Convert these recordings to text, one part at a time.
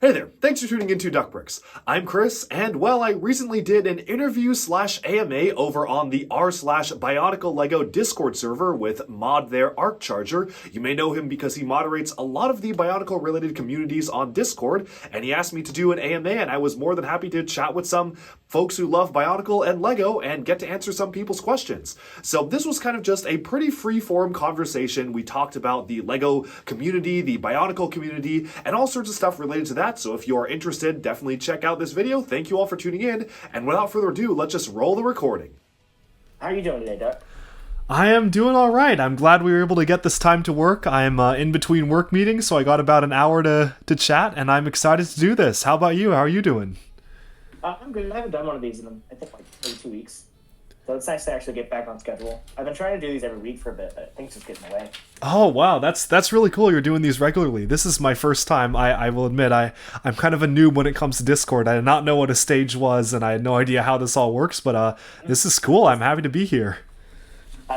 Hey there, thanks for tuning into Duckbricks. I'm Chris, and well, I recently did an interview/AMA over on the r/BionicleLego Discord server with mod there, Arccharger. You may know him because he moderates a lot of the Bionicle-related communities on Discord, and he asked me to do an AMA, and I was more than happy to chat with some folks who love Bionicle and Lego and get to answer some people's questions. So this was kind of just a pretty free-form conversation. We talked about the Lego community, the Bionicle community, and all sorts of stuff related to that. So if you are interested, definitely check out this video. Thank you all for tuning in. And without further ado, let's just roll the recording. How are you doing today, Duck? I am doing all right. I'm glad we were able to get this time to work. I'm in between work meetings, so I got about an hour to chat, and I'm excited to do this. How about you? How are you doing? I'm good. I haven't done one of these in, I think, like maybe 2 weeks. So it's nice to actually get back on schedule. I've been trying to do these every week for a bit, but things just get in the way. Oh, wow. That's really cool you're doing these regularly. This is my first time. I will admit, I'm kind of a noob when it comes to Discord. I did not know what a stage was, and I had no idea how this all works, but this is cool. I'm happy to be here.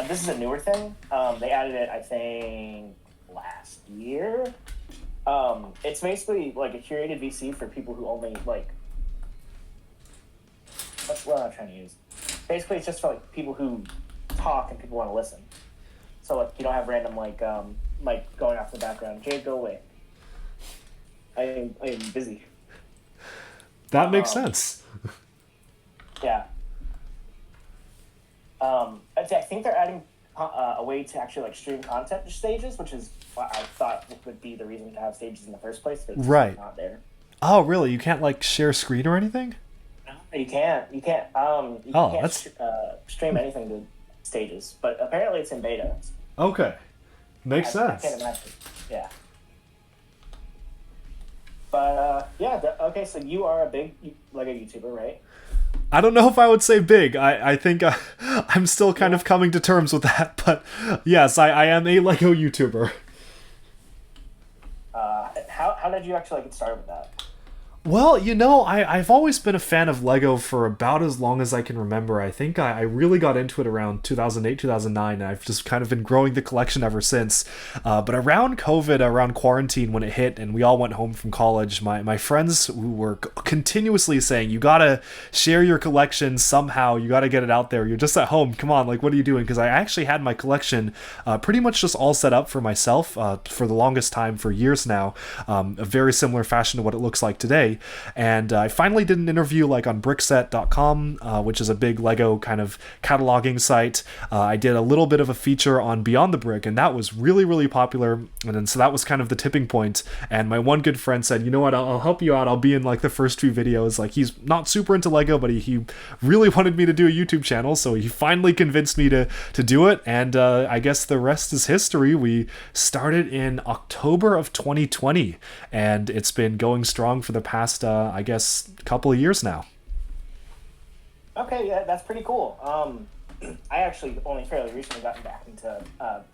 This is a newer thing. They added it, I think, last year. It's basically like a curated VC for people who only, like... What's what I'm trying to use? Basically, it's just for like people who talk and people want to listen. So like you don't have random like going off in the background. Jade, go away. I am busy. That makes sense. Yeah. I think they're adding a way to actually like stream content to stages, which is what I thought would be the reason to have stages in the first place. But it's right. Not there. Oh, really? You can't like share screen or anything? You can't. You can't stream anything to stages, but apparently it's in beta. Okay, makes sense. I can't imagine. Yeah. But okay. So you are a big Lego YouTuber, right? I don't know if I would say big. I think I'm still kind of coming to terms with that, but yes, I am a Lego YouTuber. How did you actually get started with that? Well, you know, I've always been a fan of Lego for about as long as I can remember. I think I really got into it around 2008, 2009, and I've just kind of been growing the collection ever since. But around COVID, around quarantine, when it hit and we all went home from college, my friends who were continuously saying, you gotta share your collection somehow, you gotta get it out there, you're just at home, come on, like, what are you doing? Because I actually had my collection pretty much just all set up for myself for the longest time, for years now, a very similar fashion to what it looks like today. And I finally did an interview like on brickset.com, which is a big Lego kind of cataloging site. I did a little bit of a feature on Beyond the Brick, and that was really, really popular. And then so that was kind of the tipping point. And my one good friend said, you know what, I'll help you out. I'll be in like the first few videos. Like, he's not super into Lego, but he really wanted me to do a YouTube channel. So he finally convinced me to do it. And I guess the rest is history. We started in October of 2020, and it's been going strong for the past I guess a couple of years now. Okay, yeah, that's pretty cool. I actually only fairly recently gotten back into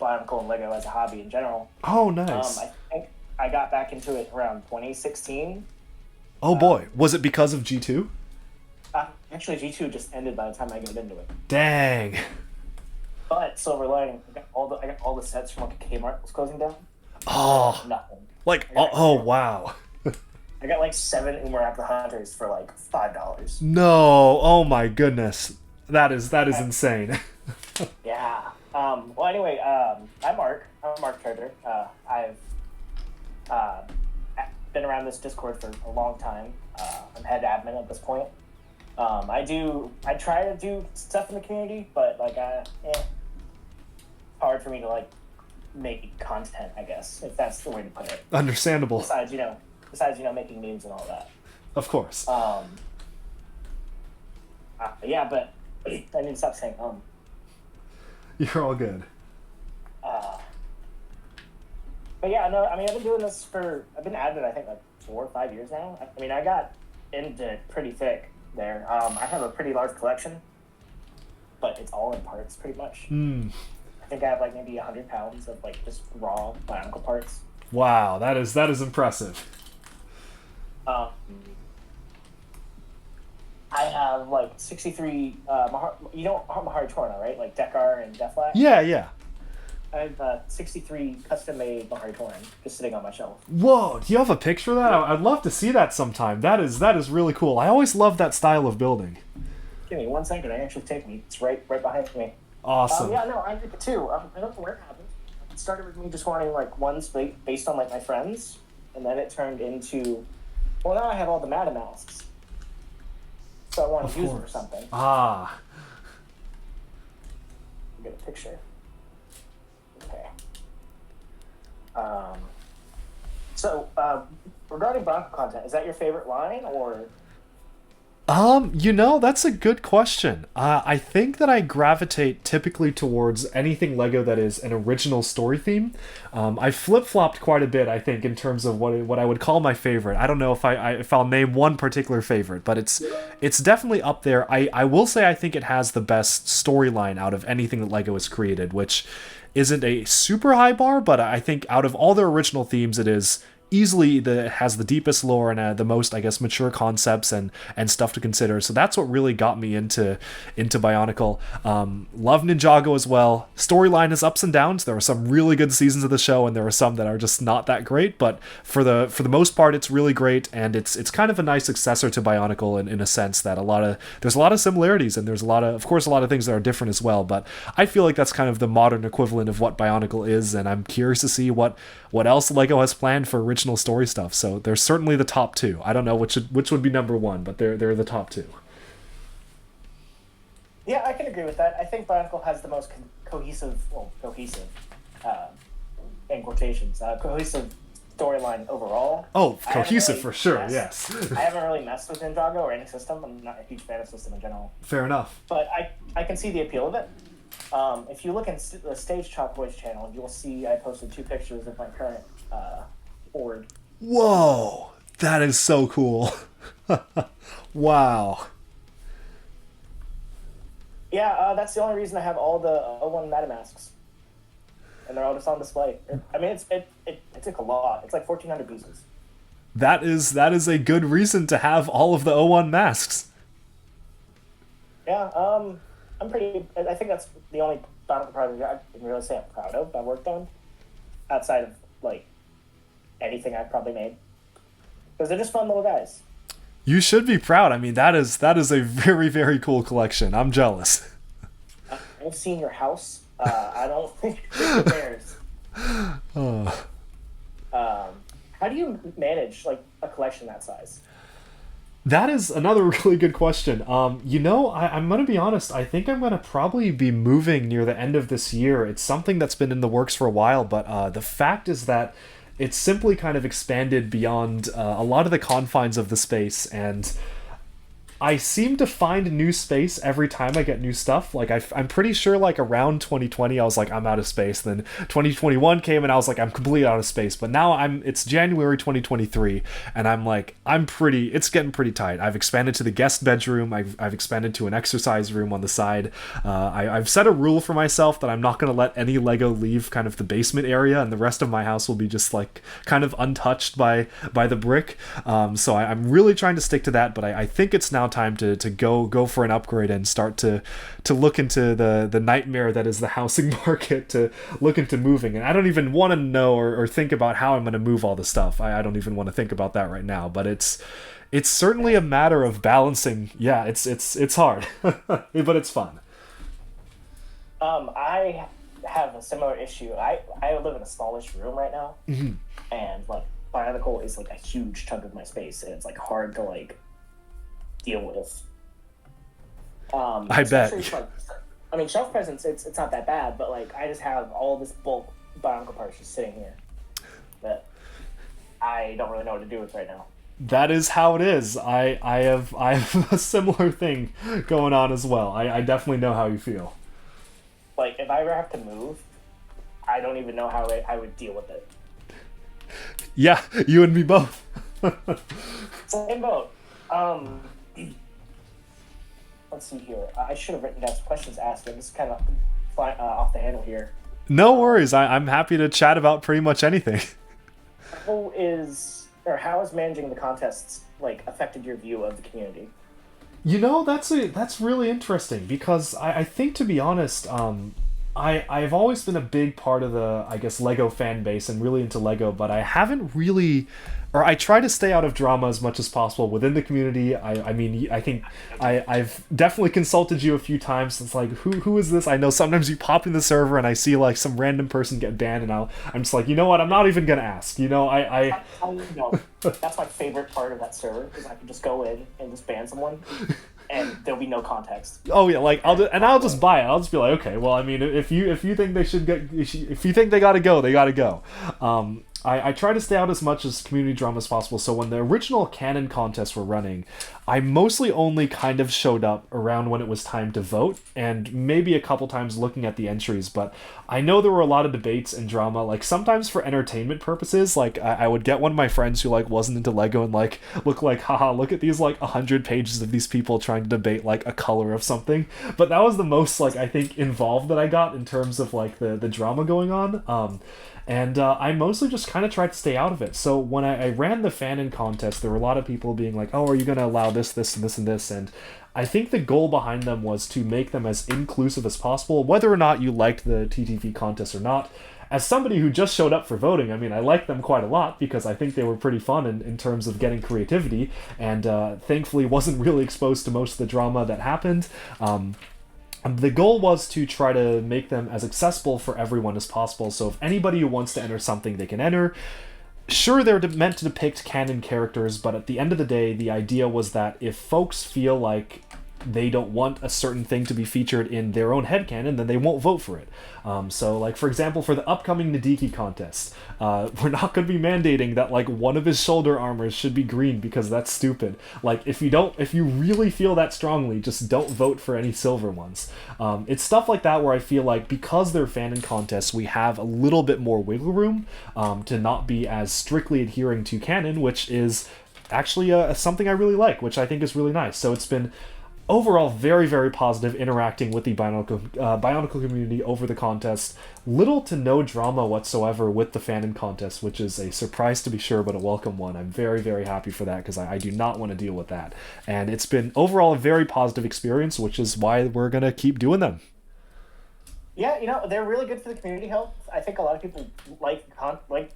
Bionicle and Lego as a hobby in general. Oh, nice. I think I got back into it around 2016. Oh boy, was it because of G2? Actually, G2 just ended by the time I got into it. Dang. But silver lining, I got all the sets from like Kmart was closing down. Oh, nothing. Like oh wow. I got like 7 Umar the Hunters for like $5. No, oh my goodness, that is insane. Yeah. Well, anyway, I'm Mark. I'm Arccharger. I've been around this Discord for a long time. I'm head admin at this point. I try to do stuff in the community, but like, hard for me to like make content, I guess, if that's the way to put it. Understandable. Besides, making memes and all that. Of course. Yeah, but I need to stop saying You're all good. But yeah, no, I mean, I've been admin, I think, like 4 or 5 years now. I mean, I got into it pretty thick there. I have a pretty large collection, but it's all in parts, pretty much. I think I have like maybe 100 pounds of like just raw Bionicle parts. Wow, that is impressive. I have like 63. You know Mahar Torna, right? Like Dekar and Deathlak. Yeah. I have 63 custom-made Mahari Torin just sitting on my shelf. Whoa, do you have a picture of that? I'd love to see that sometime. That is really cool. I always love that style of building. Give me 1 second. I actually take me. It's right behind me. Awesome. Yeah, no, I did it too. I don't know where it happened. It started with me just wanting like one space based on like my friends, and then it turned into, well, now I have all the Meta masks, so I want to use them for something. Ah. Get a picture. Okay. So, regarding Bronco content, is that your favorite line, or? That's a good question. I think that I gravitate typically towards anything Lego that is an original story theme. I flip-flopped quite a bit, I think, in terms of what I would call my favorite. I don't know if I'll name one particular favorite, but it's definitely up there. I will say I think it has the best storyline out of anything that Lego has created, which isn't a super high bar, but I think out of all their original themes, it is easily has the deepest lore and the most, I guess, mature concepts and stuff to consider. So that's what really got me into Bionicle. Love Ninjago as well. Storyline has ups and downs. There are some really good seasons of the show, and there are some that are just not that great. But for the most part, it's really great, and it's kind of a nice successor to Bionicle in a sense that there's a lot of similarities, and there's of course a lot of things that are different as well. But I feel like that's kind of the modern equivalent of what Bionicle is, and I'm curious to see what else Lego has planned for original story stuff. So they're certainly the top two. I don't know which would be number one, but they're the top two. Yeah, I can agree with that. I think Bionicle has the most cohesive, in quotations, cohesive storyline overall. Oh, cohesive for sure, yes. I haven't really messed with Ninjago or any system. I'm not a huge fan of system in general. Fair enough. But I can see the appeal of it. If you look in the Stage Chalk Boys channel, you'll see I posted 2 pictures of my current board. Whoa, that is so cool. Wow. Yeah, that's the only reason I have all the O1 MetaMasks. And they're all just on display. I mean, it took a lot. It's like 1,400 pieces. That is a good reason to have all of the O1 masks. Yeah, I think that's the only Bionicle project I can really say I'm proud of, I worked on, outside of, like, anything I've probably made. Because they're just fun little guys. You should be proud. I mean, that is a very, very cool collection. I'm jealous. I've seen your house. I don't think it compares. Oh. How do you manage, like, a collection that size? That is another really good question. I'm going to be honest. I think I'm going to probably be moving near the end of this year. It's something that's been in the works for a while, but the fact is that it's simply kind of expanded beyond a lot of the confines of the space, and I seem to find new space every time I get new stuff. Like, I'm pretty sure, like, around 2020, I was like, I'm out of space. Then 2021 came, and I was like, I'm completely out of space. But now it's January 2023, and I'm like, it's getting pretty tight. I've expanded to the guest bedroom. I've expanded to an exercise room on the side. I've set a rule for myself that I'm not going to let any Lego leave kind of the basement area, and the rest of my house will be just, like, kind of untouched by the brick. So I'm really trying to stick to that, but I think it's now time to go for an upgrade and start to look into the nightmare that is the housing market, to look into moving. And I don't even want to know or think about how I'm going to move all the stuff. I don't even want to think about that right now, but it's certainly a matter of balancing. Yeah, it's hard, but it's fun. I have a similar issue. I live in a smallish room right now, Mm-hmm. and, like, Bionicle is, like, a huge chunk of my space, and it's, like, hard to, like, deal with. I bet. Like, I mean, shelf presence, it's not that bad, but, like, I just have all this bulk Bionicle parts just sitting here that I don't really know what to do with right now. That is how it is. I have a similar thing going on as well. I definitely know how you feel. Like, if I ever have to move, I don't even know how I would deal with it. Yeah, you and me both. Same boat. Let's see here. I should have written down some questions asked, but this is kind of off the handle here. No worries. I'm happy to chat about pretty much anything. How has managing the contests, like, affected your view of the community? That's really interesting, because I think, to be honest, I've always been a big part of the, I guess, Lego fan base and really into Lego, but I haven't really, or I try to stay out of drama as much as possible within the community. I mean, I think I've definitely consulted you a few times. It's like, who is this? I know sometimes you pop in the server and I see like some random person get banned, and I'm just like, you know what? I'm not even gonna ask. You know, No, that's my favorite part of that server is I can just go in and just ban someone, and there'll be no context. Oh yeah, like I'll just buy it. I'll just be like, okay, well, I mean, if you think they should get, if you think they gotta go, they gotta go. I try to stay out as much as community drama as possible, so when the original canon contests were running, I mostly only kind of showed up around when it was time to vote, and maybe a couple times looking at the entries, but I know there were a lot of debates and drama, like sometimes for entertainment purposes, like I would get one of my friends who like wasn't into Lego and like look like, haha, look at these like 100 pages of these people trying to debate like a color of something, but that was the most like I think involved that I got in terms of like the drama going on. And I mostly just kind of tried to stay out of it. So when I ran the fan-in contest, there were a lot of people being like, oh, are you going to allow this, this, and this, and this? And I think the goal behind them was to make them as inclusive as possible, whether or not you liked the TTV contest or not. As somebody who just showed up for voting, I mean, I liked them quite a lot because I think they were pretty fun in terms of getting creativity, and thankfully wasn't really exposed to most of the drama that happened. The goal was to try to make them as accessible for everyone as possible, so if anybody who wants to enter something, they can enter. Sure, they're meant to depict canon characters, but at the end of the day, the idea was that if folks feel like they don't want a certain thing to be featured in their own headcanon, then they won't vote for it. So, like, for example, for the upcoming Nadiki contest, we're not going to be mandating that, like, one of his shoulder armors should be green because that's stupid. Like, if you really feel that strongly, just don't vote for any silver ones. It's stuff like that where I feel like because they're fan-in contests, we have a little bit more wiggle room to not be as strictly adhering to canon, which is actually something I really like, which I think is really nice. So it's been overall very, very positive interacting with the Bionicle community over the contest. Little to no drama whatsoever with the fan-in contest, which is a surprise to be sure, but a welcome one. I'm very, very happy for that because I do not want to deal with that. And it's been overall a very positive experience, which is why we're going to keep doing them. Yeah, you know, they're really good for the community health. I think a lot of people like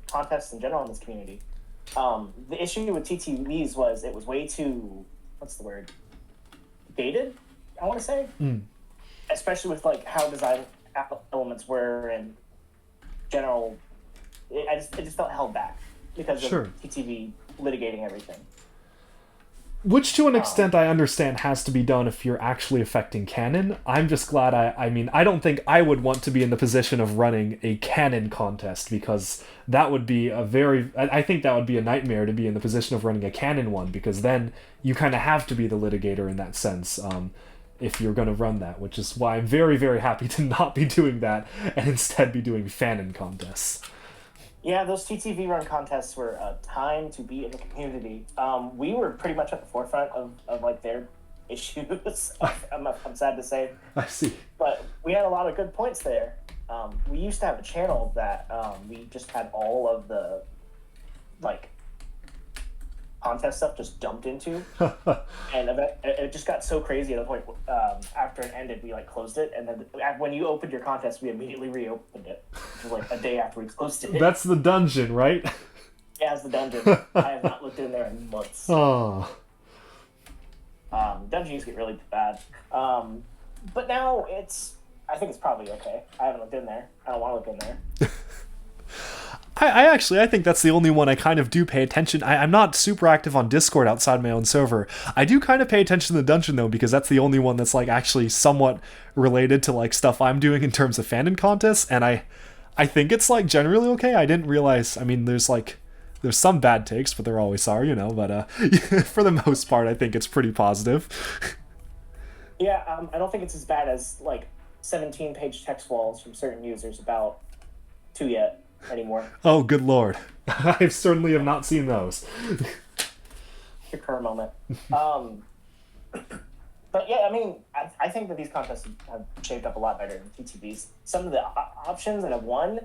contests in general in this community. The issue with TTVs was it was way too, what's the word? Dated, I want to say, especially with like how design elements were and general. It just felt held back because of TTV litigating everything. Which, to an extent, I understand has to be done if you're actually affecting canon. I'm just glad I mean, I don't think I would want to be in the position of running a canon contest because that would be I think that would be a nightmare to be in the position of running a canon one because then you kind of have to be the litigator in that sense if you're going to run that, which is why I'm very, very happy to not be doing that and instead be doing fan-in contests. Yeah, those TTV run contests were a time to be in the community. We were pretty much at the forefront of like their issues. I'm sad to say. I see. But we had a lot of good points there. We used to have a channel that we just had all of the like contest stuff just dumped into, and it just got so crazy at the point after it ended, we like closed it, and then when you opened your contest, we immediately reopened it. It was like a day after we closed it. That's the dungeon, right? Yeah, it's the dungeon. I have not looked in there in months. Oh. Dungeons get really bad. But now I think it's probably okay. I haven't looked in there. I don't want to look in there. I think that's the only one I kind of do pay attention. I'm not super active on Discord outside my own server. I do kind of pay attention to the dungeon though, because that's the only one that's like actually somewhat related to like stuff I'm doing in terms of fan-in contests, and I think it's like generally okay. I didn't realize, I mean, there's some bad takes, but there always are, you know, but for the most part, I think it's pretty positive. Yeah, I don't think it's as bad as like 17-page text walls from certain users about 2 yet. Anymore. Oh, good lord. I certainly have not seen those. Occur moment. But yeah, I mean, I think that these contests have shaped up a lot better than TTVs. Some of the options that have won,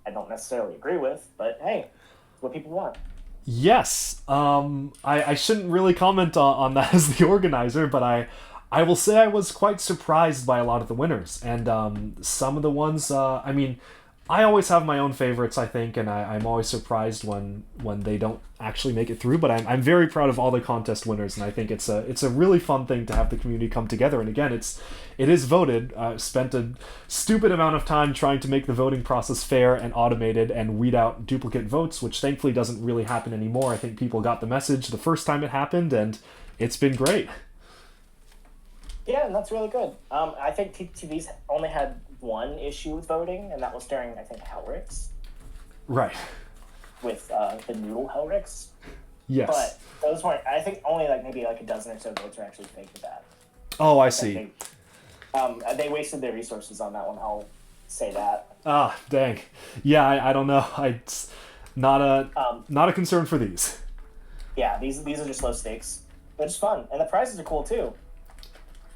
I don't necessarily agree with, but hey, it's what people want. Yes. I shouldn't really comment on that as the organizer, but I I will say I was quite surprised by a lot of the winners, and some of the ones. I mean, I always have my own favorites, I think, and I'm always surprised when they don't actually make it through. But I'm very proud of all the contest winners, and I think it's a really fun thing to have the community come together. And again, it is voted. Spent a stupid amount of time trying to make the voting process fair and automated and weed out duplicate votes, which thankfully doesn't really happen anymore. I think people got the message the first time it happened, and it's been great. Yeah, and that's really good. I think TV's only had one issue with voting, and that was during, I think, Hellrix. Right. With the Noodle Hellrix. Yes. But those weren't, I think only maybe a dozen or so votes are actually fake with that. Oh, I see. They wasted their resources on that one, I'll say that. Ah, dang. Yeah, I don't know. It's not a concern for these. Yeah, these are just low stakes. They're just fun, and the prizes are cool too.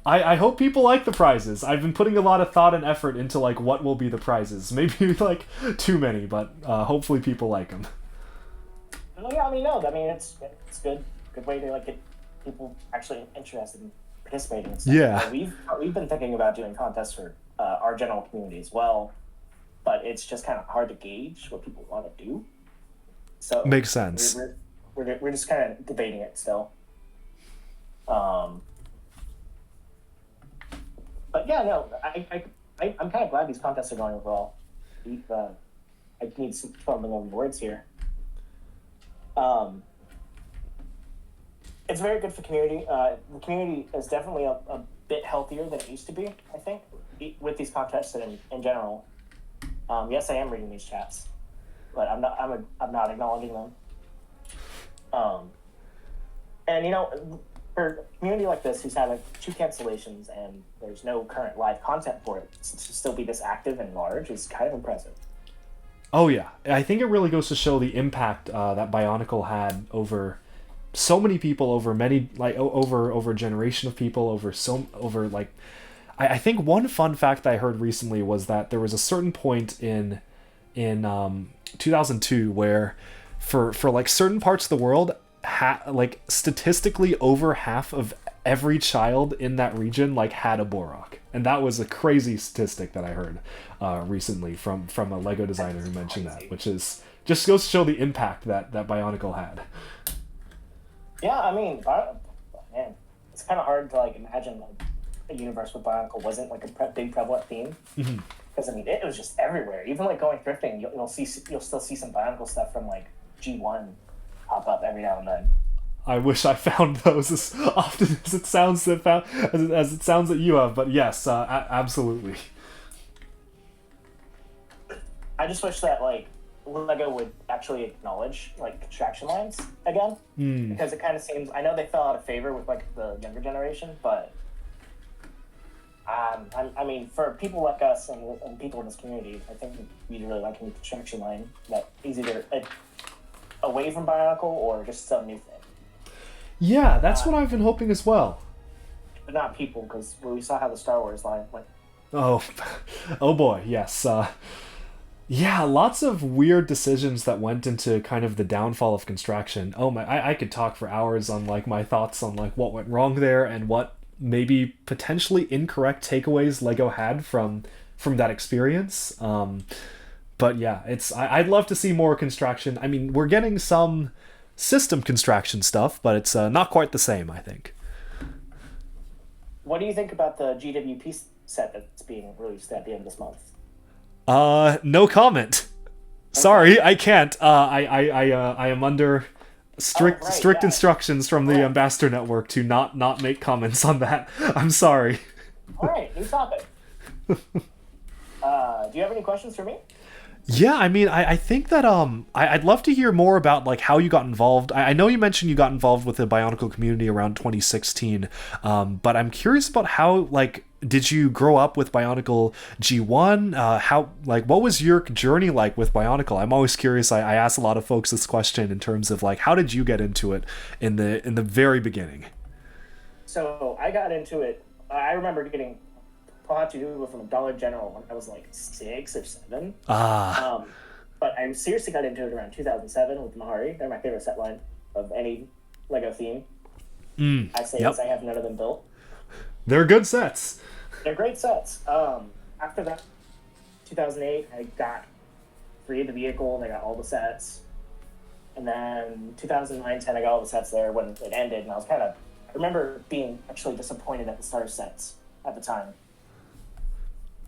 I hope people like the prizes. I've been putting a lot of thought and effort into what will be the prizes. Maybe too many, but hopefully people like them. Yeah, it's good way to get people actually interested in participating. And stuff. Yeah. We've been thinking about doing contests for our general community as well, but it's just kind of hard to gauge what people want to do. So makes sense. We're just kind of debating it still. But yeah, no, I'm kind of glad these contests are going overall. I need some forming words here. It's very good for community. The community is definitely a bit healthier than it used to be, I think, with these contests and in general. Yes, I am reading these chats, but I'm not acknowledging them. And for a community like this, who's had 2 cancellations and there's no current live content for it, to still be this active and large is kind of impressive. Oh yeah, I think it really goes to show the impact that Bionicle had over so many people, over many over a generation of people, I think one fun fact that I heard recently was that there was a certain point in 2002 where for certain parts of the world, statistically over half of every child in that region had a Borok, and that was a crazy statistic that I heard recently from a Lego designer who mentioned that, which is just goes to show the impact that Bionicle had. Yeah, man, it's kind of hard to imagine a universe where Bionicle wasn't a big prevalent theme, because it was just everywhere. Even going thrifting, you'll still see some Bionicle stuff from G1 pop up every now and then. I wish I found those as often as it sounds that you have, but yes, absolutely. I just wish that Lego would actually acknowledge contraction lines again, because it kind of seems, I know they fell out of favor with the younger generation, but for people like us and people in this community, I think we'd really like a new contraction line that is either away from Bionicle or just some new thing. Yeah, that's what I've been hoping as well. But not people, because we saw how the Star Wars line went. Oh boy, yes. Yeah, lots of weird decisions that went into kind of the downfall of Construction. Oh my, I could talk for hours on my thoughts on what went wrong there and what maybe potentially incorrect takeaways Lego had from that experience. But yeah, I'd love to see more Construction. We're getting some system Construction stuff, but it's not quite the same, I think. What do you think about the GWP set that's being released at the end of this month? No comment. Okay. Sorry, I can't. I am under strict instructions from the Ambassador Network to not make comments on that. I'm sorry. All right, new topic. Do you have any questions for me? Yeah, I think that I'd love to hear more about how you got involved. I know you mentioned you got involved with the Bionicle community around 2016, but I'm curious about how did you grow up with Bionicle G1? What was your journey like with Bionicle? I'm always curious. I ask a lot of folks this question in terms of how did you get into it in the very beginning? So I got into it. I remember getting Pahatu from Dollar General when I was 6 or 7. But I seriously got into it around 2007 with Mahari. They're my favorite set line of any Lego theme. I say yes, I have none of them built. They're good sets. They're great sets. After that, 2008, I got free of the vehicle and I got all the sets. And then 2009, 10, I got all the sets there when it ended, and I remember being actually disappointed at the Star sets at the time.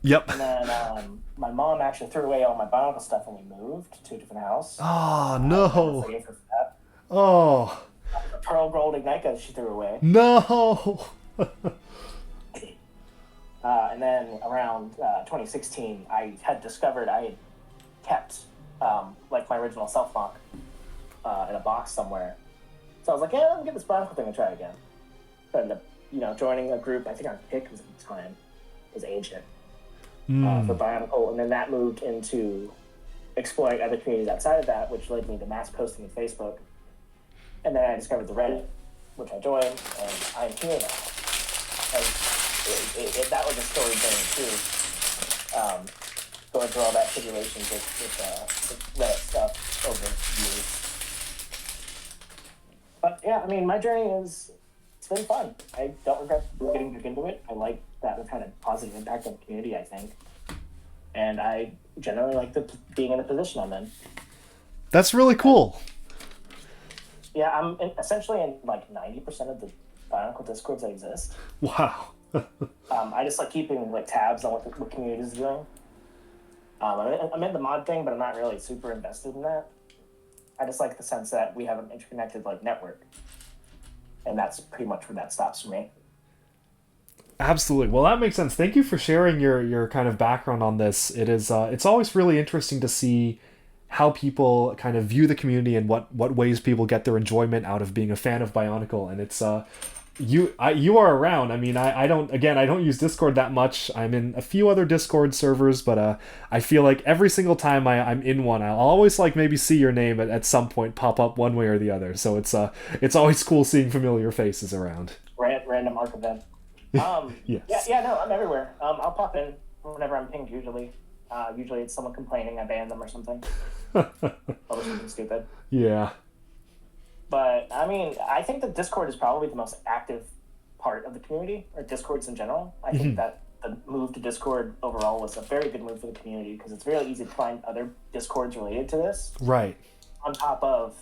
Yep. And then my mom actually threw away all my Bionicle stuff when we moved to a different house. Oh, no. I for that. Oh. The Pearl Gold Ignite she threw away. No. And then around 2016, I had discovered I had kept like my original self-mock in a box somewhere. So I was like, yeah, let me give this Bionicle thing a try again. So I ended up, joining a group, I think on Pick was at the time, was Ancient, for Bionicle. And then that moved into exploring other communities outside of that, which led me to mass posting on Facebook. And then I discovered the Reddit, which I joined, and I am here now. And that was a story journey too. Going through all that tribulations with Reddit stuff over years. But yeah, I mean, my journey it's been fun. I don't regret getting back into it. I like that kind of positive impact on the community, I think. And I generally like being in the position I'm in. That's really cool. Yeah, I'm essentially in like 90% of the Bionicle Discords that exist. Wow. I just like keeping like tabs on what community is doing. I'm in the mod thing, but I'm not really super invested in that. I just like the sense that we have an interconnected like network, and that's pretty much where that stops for me. Absolutely. Well, that makes sense. Thank you for sharing your kind of background on this. It is it's always really interesting to see how people kind of view the community and what ways people get their enjoyment out of being a fan of Bionicle. And it's you are around. I mean, I don't use Discord that much. I'm in a few other Discord servers, but I feel like every single time I'm in one, I'll always like maybe see your name at some point pop up one way or the other. So it's always cool seeing familiar faces around. Random Arc event. Yes. Yeah, no, I'm everywhere. I'll pop in whenever I'm pinged usually. Usually it's someone complaining I banned them or something. Or something stupid. Yeah. But, I mean, I think that Discord is probably the most active part of the community, or Discords in general. I think that the move to Discord overall was a very good move for the community, because it's really easy to find other Discords related to this. Right. On top of,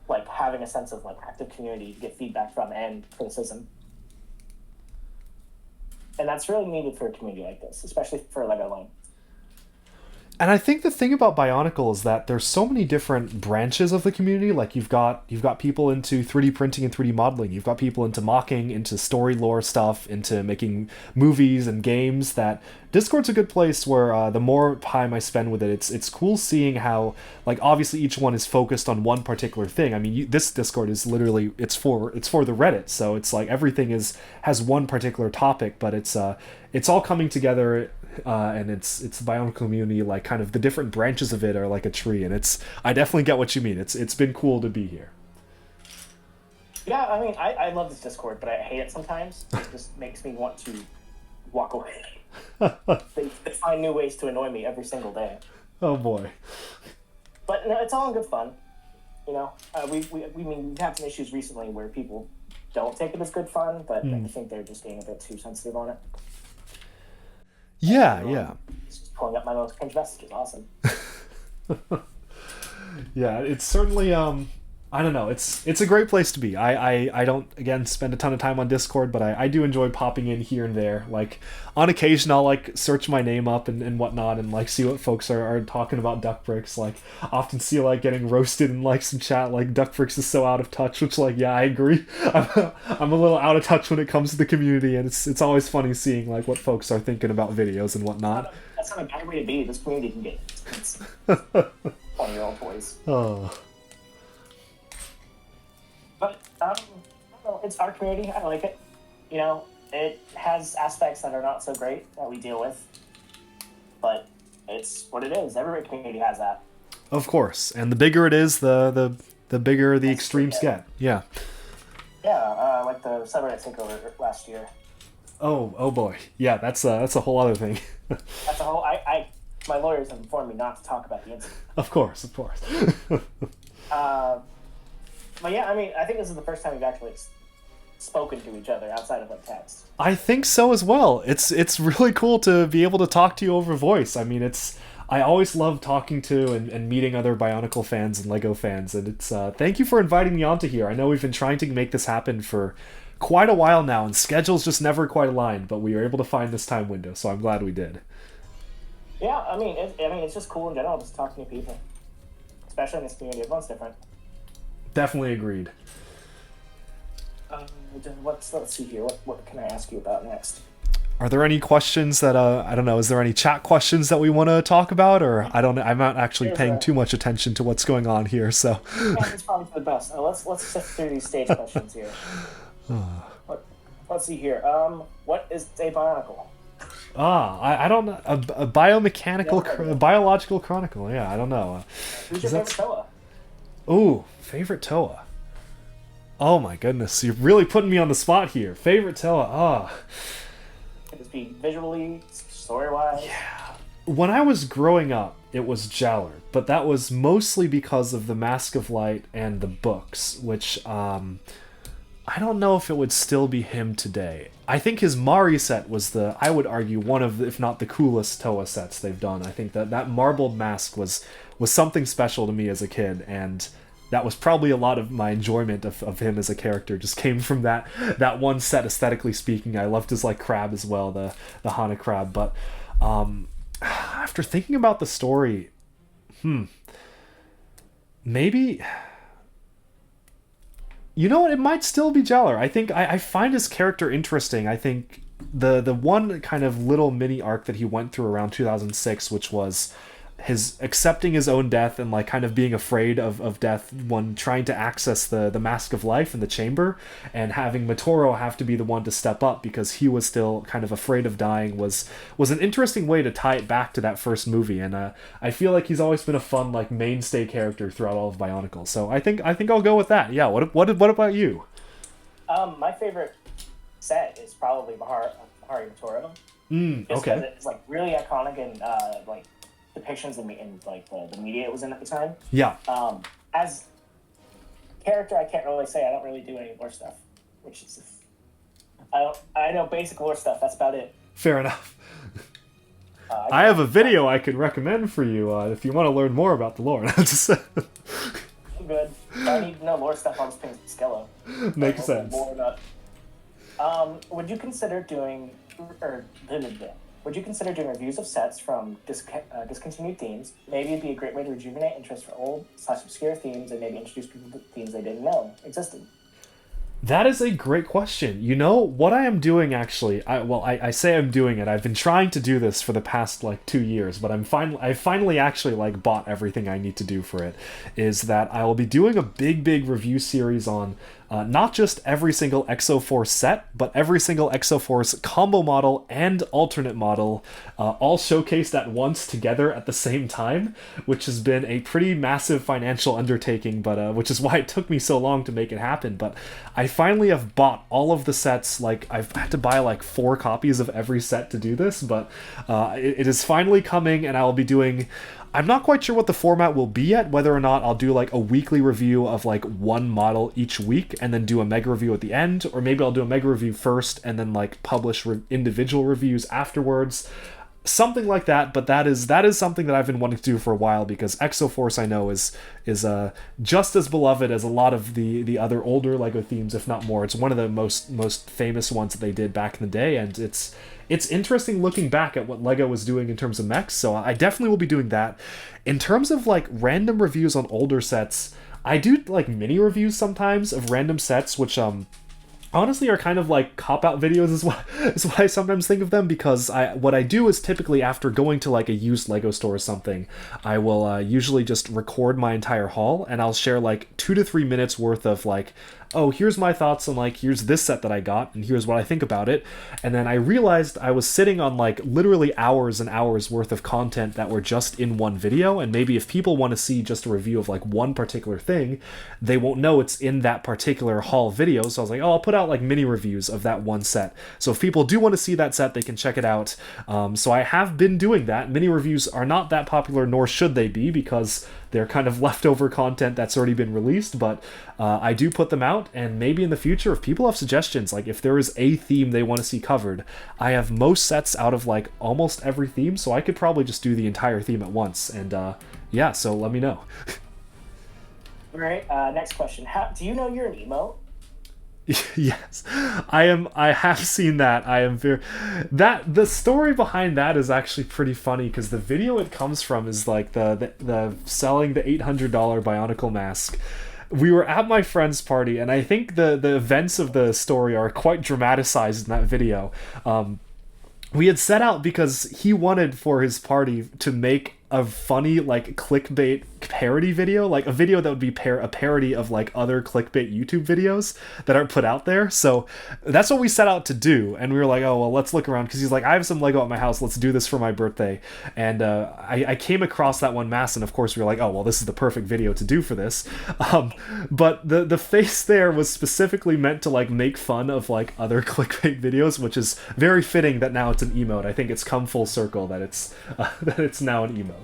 like, having a sense of, like, active community to get feedback from and criticism. And that's really needed for a community like this, especially for Lego Line. And I think the thing about Bionicle is that there's so many different branches of the community. Like you've got people into 3D printing and 3D modeling. You've got people into mocking, into story lore stuff, into making movies and games. That Discord's a good place where the more time I spend with it, it's cool seeing how, like, obviously each one is focused on one particular thing. I mean, this Discord is literally it's for the Reddit, so it's like everything has one particular topic, but it's all coming together. And it's the Bionicle community, like kind of the different branches of it are like a tree, and I definitely get what you mean. It's been cool to be here. Yeah, I mean, I love this Discord, but I hate it sometimes. It just makes me want to walk away. They find new ways to annoy me every single day. Oh boy. But no, it's all in good fun. You know, we've had some issues recently where people don't take it as good fun, but I think they're just being a bit too sensitive on it. Yeah. Just pulling up my most cringe messages. Awesome. Yeah, it's certainly I don't know. It's a great place to be. I don't, again, spend a ton of time on Discord, but I do enjoy popping in here and there. Like, on occasion, I'll, like, search my name up and whatnot and, like, see what folks are talking about Duck Bricks. Like, often see, like, getting roasted in, like, some chat, like, Duck Bricks is so out of touch, which, like, yeah, I agree. I'm a little out of touch when it comes to the community, and it's always funny seeing, like, what folks are thinking about videos and whatnot. That's not a bad way to be. This community can get 20-year-old toys. Oh. But, I don't know, it's our community. I like it. You know, it has aspects that are not so great that we deal with. But it's what it is. Every community has that. Of course. And the bigger it is, the bigger the extremes get. Yeah. Yeah, like the subreddit takeover last year. Oh boy. Yeah, that's a whole other thing. That's a whole... my lawyers have informed me not to talk about the incident. Of course. But yeah, I mean, I think this is the first time we've actually spoken to each other outside of like text. I think so as well. It's really cool to be able to talk to you over voice. I mean, I always love talking to and meeting other Bionicle fans and Lego fans, and it's thank you for inviting me onto here. I know we've been trying to make this happen for quite a while now, and schedules just never quite aligned, but we were able to find this time window, so I'm glad we did. Yeah, I mean, it's just cool in general just to talk to new people, especially in this community. Everyone's different. Definitely agreed. Let's see here. What can I ask you about next? Are there any questions that I don't know? Is there any chat questions that we want to talk about, or I don't know? I'm not actually paying too much attention to what's going on here, so. Yeah, it's probably for the best. Let's sift through these stage questions here. Let's see here. What is a Bionicle? I don't know. A biological chronicle. Yeah, I don't know. Who's your favorite Toa? Ooh, favorite Toa. Oh my goodness, you're really putting me on the spot here. Favorite Toa. Could this be visually, story-wise? Yeah. When I was growing up, it was Jowler, but that was mostly because of the Mask of Light and the books, which I don't know if it would still be him today. I think his Mari set was I would argue, one of, if not the coolest Toa sets they've done. I think that marbled mask was something special to me as a kid, and that was probably a lot of my enjoyment of him as a character just came from that one set, aesthetically speaking. I loved his, like, crab as well, the Hana crab, but after thinking about the story, maybe... You know what? It might still be Jowler. I think I find his character interesting. I think the one kind of little mini arc that he went through around 2006, which was his accepting his own death and like kind of being afraid of death when trying to access the Mask of Life in the chamber, and having Motoro have to be the one to step up because he was still kind of afraid of dying was an interesting way to tie it back to that first movie. And I feel like he's always been a fun, like, mainstay character throughout all of Bionicle. So I think I'll go with that. Yeah. What about you? My favorite set is probably Mahari Motoro. Okay. It's like really iconic and like depictions in like the media it was in at the time. Yeah. As character, I can't really say. I don't really do any lore stuff, which is I know basic lore stuff. That's about it. Fair enough. I have a video I could recommend for you if you want to learn more about the lore. I'm good. If I need to know lore stuff, I'll just ping Skello. Makes sense. Would you consider doing reviews of sets from discontinued themes? Maybe it'd be a great way to rejuvenate interest for old/obscure themes and maybe introduce people to themes they didn't know existed. That is a great question. You know, what I am doing actually, I say I'm doing it. I've been trying to do this for the past, like, 2 years, but I finally actually, like, bought everything I need to do for it, is that I will be doing a big review series on not just every single Exoforce set, but every single Exoforce combo model and alternate model, all showcased at once together at the same time, which has been a pretty massive financial undertaking, but which is why it took me so long to make it happen. But I finally have bought all of the sets. Like, I've had to buy like 4 copies of every set to do this, but it is finally coming, and I will be doing... I'm not quite sure what the format will be yet, whether or not I'll do like a weekly review of like one model each week and then do a mega review at the end, or maybe I'll do a mega review first and then like publish individual reviews afterwards. Something like that, but that is something that I've been wanting to do for a while, because Exoforce, I know, is just as beloved as a lot of the other older LEGO themes, if not more. It's one of the most famous ones that they did back in the day, and it's interesting looking back at what LEGO was doing in terms of mechs, so I definitely will be doing that. In terms of like random reviews on older sets, I do like mini reviews sometimes of random sets, which honestly are kind of like cop-out videos is what I sometimes think of them, because what I do is typically after going to like a used Lego store or something, I will usually just record my entire haul, and I'll share like 2 to 3 minutes worth of like, oh, here's my thoughts on like, here's this set that I got, and here's what I think about it. And then I realized I was sitting on like literally hours and hours worth of content that were just in one video, and maybe if people want to see just a review of like one particular thing, they won't know it's in that particular haul video. So I was like, oh, I'll put out like mini reviews of that one set. So if people do want to see that set, they can check it out. So I have been doing that. Mini reviews are not that popular, nor should they be, because they're kind of leftover content that's already been released, but I do put them out, and maybe in the future, if people have suggestions, like if there is a theme they want to see covered, I have most sets out of like almost every theme, so I could probably just do the entire theme at once, and yeah, so let me know. All right, next question. Do you know you're an emote? Yes, I am. I have seen that. I am very. That the story behind that is actually pretty funny, because the video it comes from is like the selling the $800 Bionicle mask. We were at my friend's party, and I think the events of the story are quite dramatized in that video. We had set out because he wanted for his party to make a funny like clickbait parody video, like a video that would be a parody of like other clickbait YouTube videos that aren't put out there. So that's what we set out to do, and we were like, oh well, let's look around, because he's like, I have some Lego at my house, let's do this for my birthday. And I came across that one mask, and of course we were like, oh well, this is the perfect video to do for this. But the face there was specifically meant to like make fun of like other clickbait videos, which is very fitting that now it's an emote. I think it's come full circle that it's now an emote.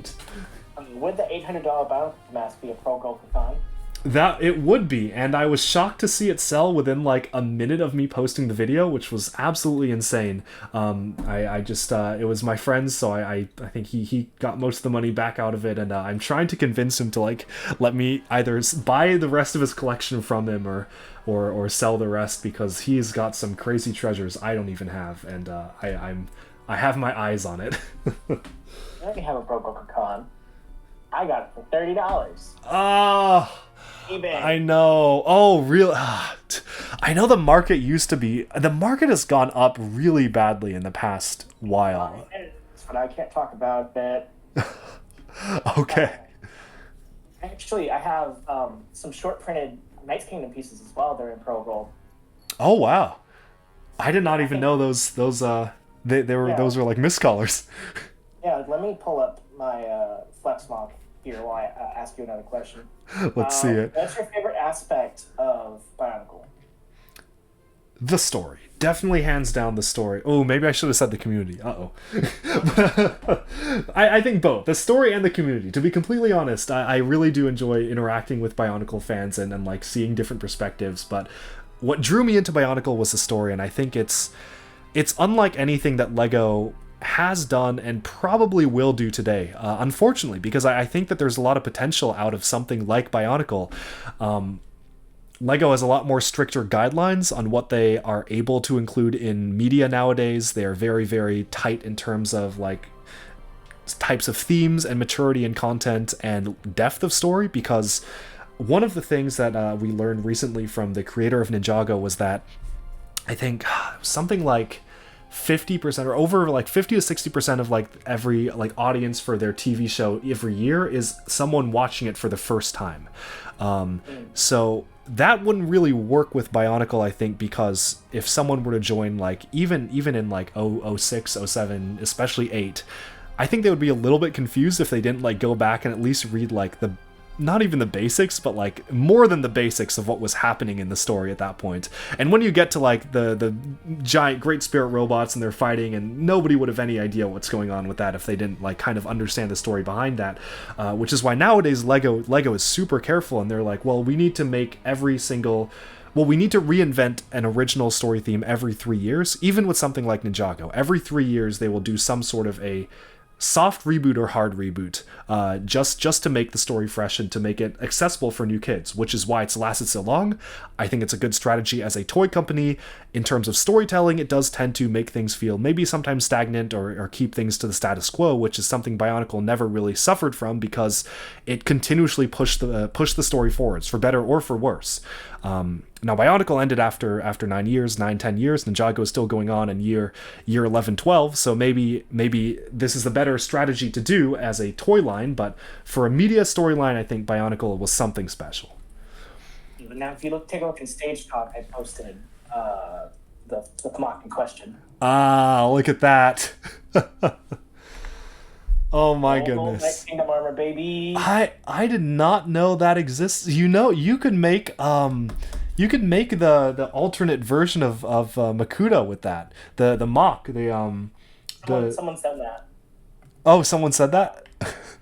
Would the $800 Bionicle mask be a pro Goku Con? That it would be, and I was shocked to see it sell within like a minute of me posting the video, which was absolutely insane. I just it was my friend's, so I think he got most of the money back out of it, and I'm trying to convince him to like let me either buy the rest of his collection from him or sell the rest, because he's got some crazy treasures I don't even have, and I have my eyes on it. Let me have a pro Goku Con. I got it for $30. Ah. eBay. I know. Oh, real. I know the market has gone up really badly in the past while. But I can't talk about that. Okay. Actually, I have some short printed Knights Kingdom pieces as well. They're in Pro Gold. Oh wow! I did not even know those. Those were like miscolors. Yeah, let me pull up my Flex Mock here while I ask you another question. Let's see it. What's your favorite aspect of Bionicle? The story. Definitely hands down the story. Oh, maybe I should have said the community. Uh-oh. I think both. The story and the community. To be completely honest, I really do enjoy interacting with Bionicle fans and like seeing different perspectives, but what drew me into Bionicle was the story, and I think it's unlike anything that LEGO has done and probably will do today, unfortunately, because I think that there's a lot of potential out of something like Bionicle. LEGO has a lot more stricter guidelines on what they are able to include in media nowadays. They are very, very tight in terms of like types of themes and maturity in content and depth of story, because one of the things that we learned recently from the creator of Ninjago was that I think something like 50% or over like 50 to 60% of like every like audience for their TV show every year is someone watching it for the first time. So that wouldn't really work with Bionicle, I think, because if someone were to join like even in like 06, 07, especially 8, I think they would be a little bit confused if they didn't like go back and at least read like the, not even the basics, but like more than the basics of what was happening in the story at that point. And when you get to like the giant great spirit robots and they're fighting, and nobody would have any idea what's going on with that if they didn't like kind of understand the story behind that, which is why nowadays Lego is super careful, and they're like, well, we need to make we need to reinvent an original story theme every 3 years. Even with something like Ninjago, every 3 years they will do some sort of a soft reboot or hard reboot, just to make the story fresh and to make it accessible for new kids, which is why it's lasted so long. I think it's a good strategy as a toy company. In terms of storytelling, it does tend to make things feel maybe sometimes stagnant or keep things to the status quo, which is something Bionicle never really suffered from, because it continuously pushed the story forwards, for better or for worse. Now Bionicle ended after 10 years. Ninjago is still going on in year 11, 12. So maybe this is the better strategy to do as a toy line. But for a media storyline, I think Bionicle was something special. Now, if you take a look at Stage Talk, I posted the mock in question. Ah, look at that. Oh my goodness. Kingdom armor, baby. I did not know that exists. You know, you could make the alternate version of Makuta with that. The mock, Someone said that. Oh, someone said that?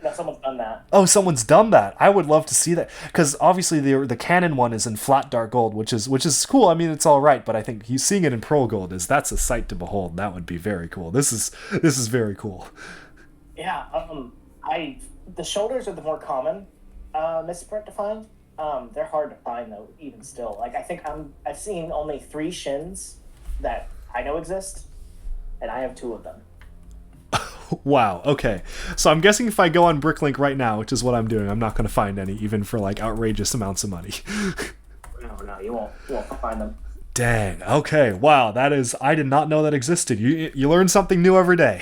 No, someone's done that. Oh, someone's done that. I would love to see that because obviously the Canon one is in flat dark gold, which is cool. I mean, it's all right, but I think seeing it in pearl gold that's a sight to behold. That would be very cool. This is very cool. Yeah. The shoulders are the more common misprint to find. They're hard to find though, even still. Like I've seen only 3 shins that I know exist, and I have 2 of them. Wow. Okay. So I'm guessing if I go on Bricklink right now, which is what I'm doing, I'm not going to find any, even for like outrageous amounts of money. No, you won't find them. Dang. Okay. Wow. I did not know that existed. You learn something new every day.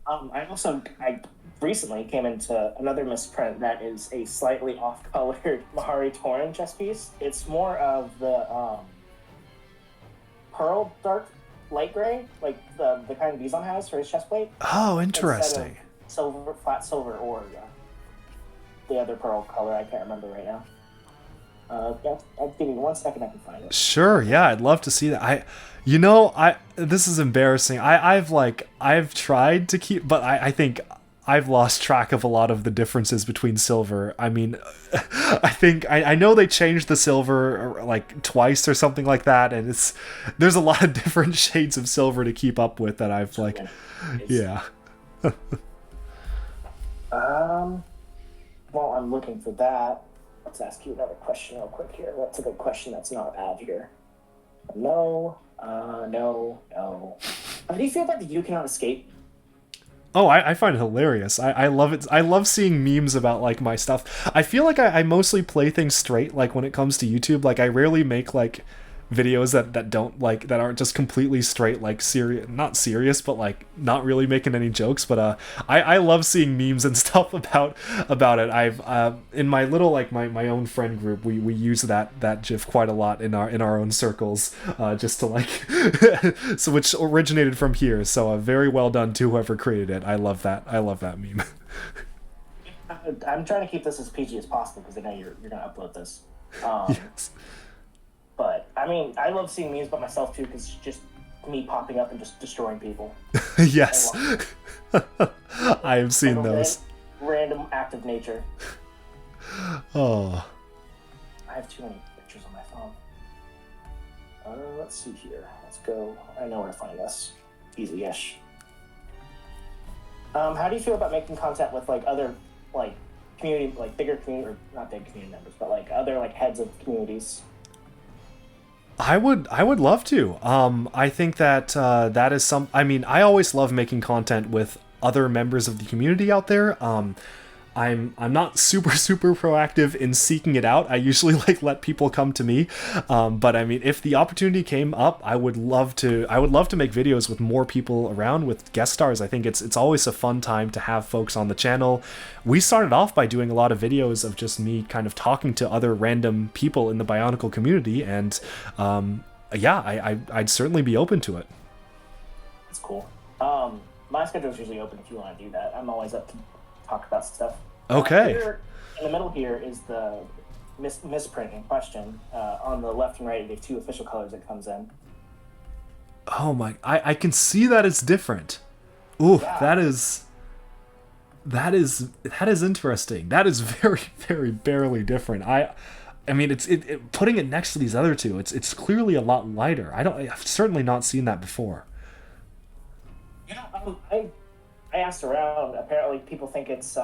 I recently came into another misprint that is a slightly off-colored Mahari Torin chess piece. It's more of the pearl dark light gray, like the kind Vizon has for his chest plate. Oh, interesting. Silver, flat silver, or the other pearl color I can't remember right now. I'll give you 1 second, I can find it. Sure, yeah, I'd love to see that. This is embarrassing. I've tried to keep, but I think I've lost track of a lot of the differences between silver. I mean, I think I know they changed the silver like twice or something like that, and there's a lot of different shades of silver to keep up with that I've like, yeah. While I'm looking for that, let's ask you another question real quick here. What's a good question that's not ad here? No. How do you feel about the You Cannot Escape? Oh, I find it hilarious. I love it. I love seeing memes about like my stuff. I feel like I mostly play things straight. Like when it comes to YouTube, like I rarely make like videos that aren't just completely straight, like not serious, but like not really making any jokes. But I love seeing memes and stuff about it. I've in my little like my own friend group, we use that GIF quite a lot in our own circles, just to like so which originated from here. So very well done to whoever created it. I love that meme. I'm trying to keep this as PG as possible because I know you're gonna upload this. Yes. But, I mean, I love seeing memes about myself, too, because it's just me popping up and just destroying people. Yes. I have seen those. Random act of nature. Oh. I have too many pictures on my phone. Let's see here. Let's go. I know where to find this. Easy-ish. How do you feel about making content with, like, other, like, community, like, bigger community, or not big community members, but, like, other, like, heads of communities? I would love to. I think that that is I mean, I always love making content with other members of the community out there. I'm not super proactive in seeking it out. I usually like let people come to me. But I mean, if the opportunity came up, I would love to make videos with more people around, with guest stars. I think it's always a fun time to have folks on the channel. We started off by doing a lot of videos of just me kind of talking to other random people in the Bionicle community, and yeah, I'd certainly be open to it. That's cool. My schedule is usually open if you want to do that. I'm always up to talk about stuff. Okay. Here, in the middle here is the misprint in question. On the left and right, they have 2 official colors it comes in. Oh my! I can see that it's different. Ooh, yeah. That is interesting. That is very barely different. I mean, it's putting it next to these other 2. It's clearly a lot lighter. I've certainly not seen that before. Yeah, I asked around. Apparently, people think it's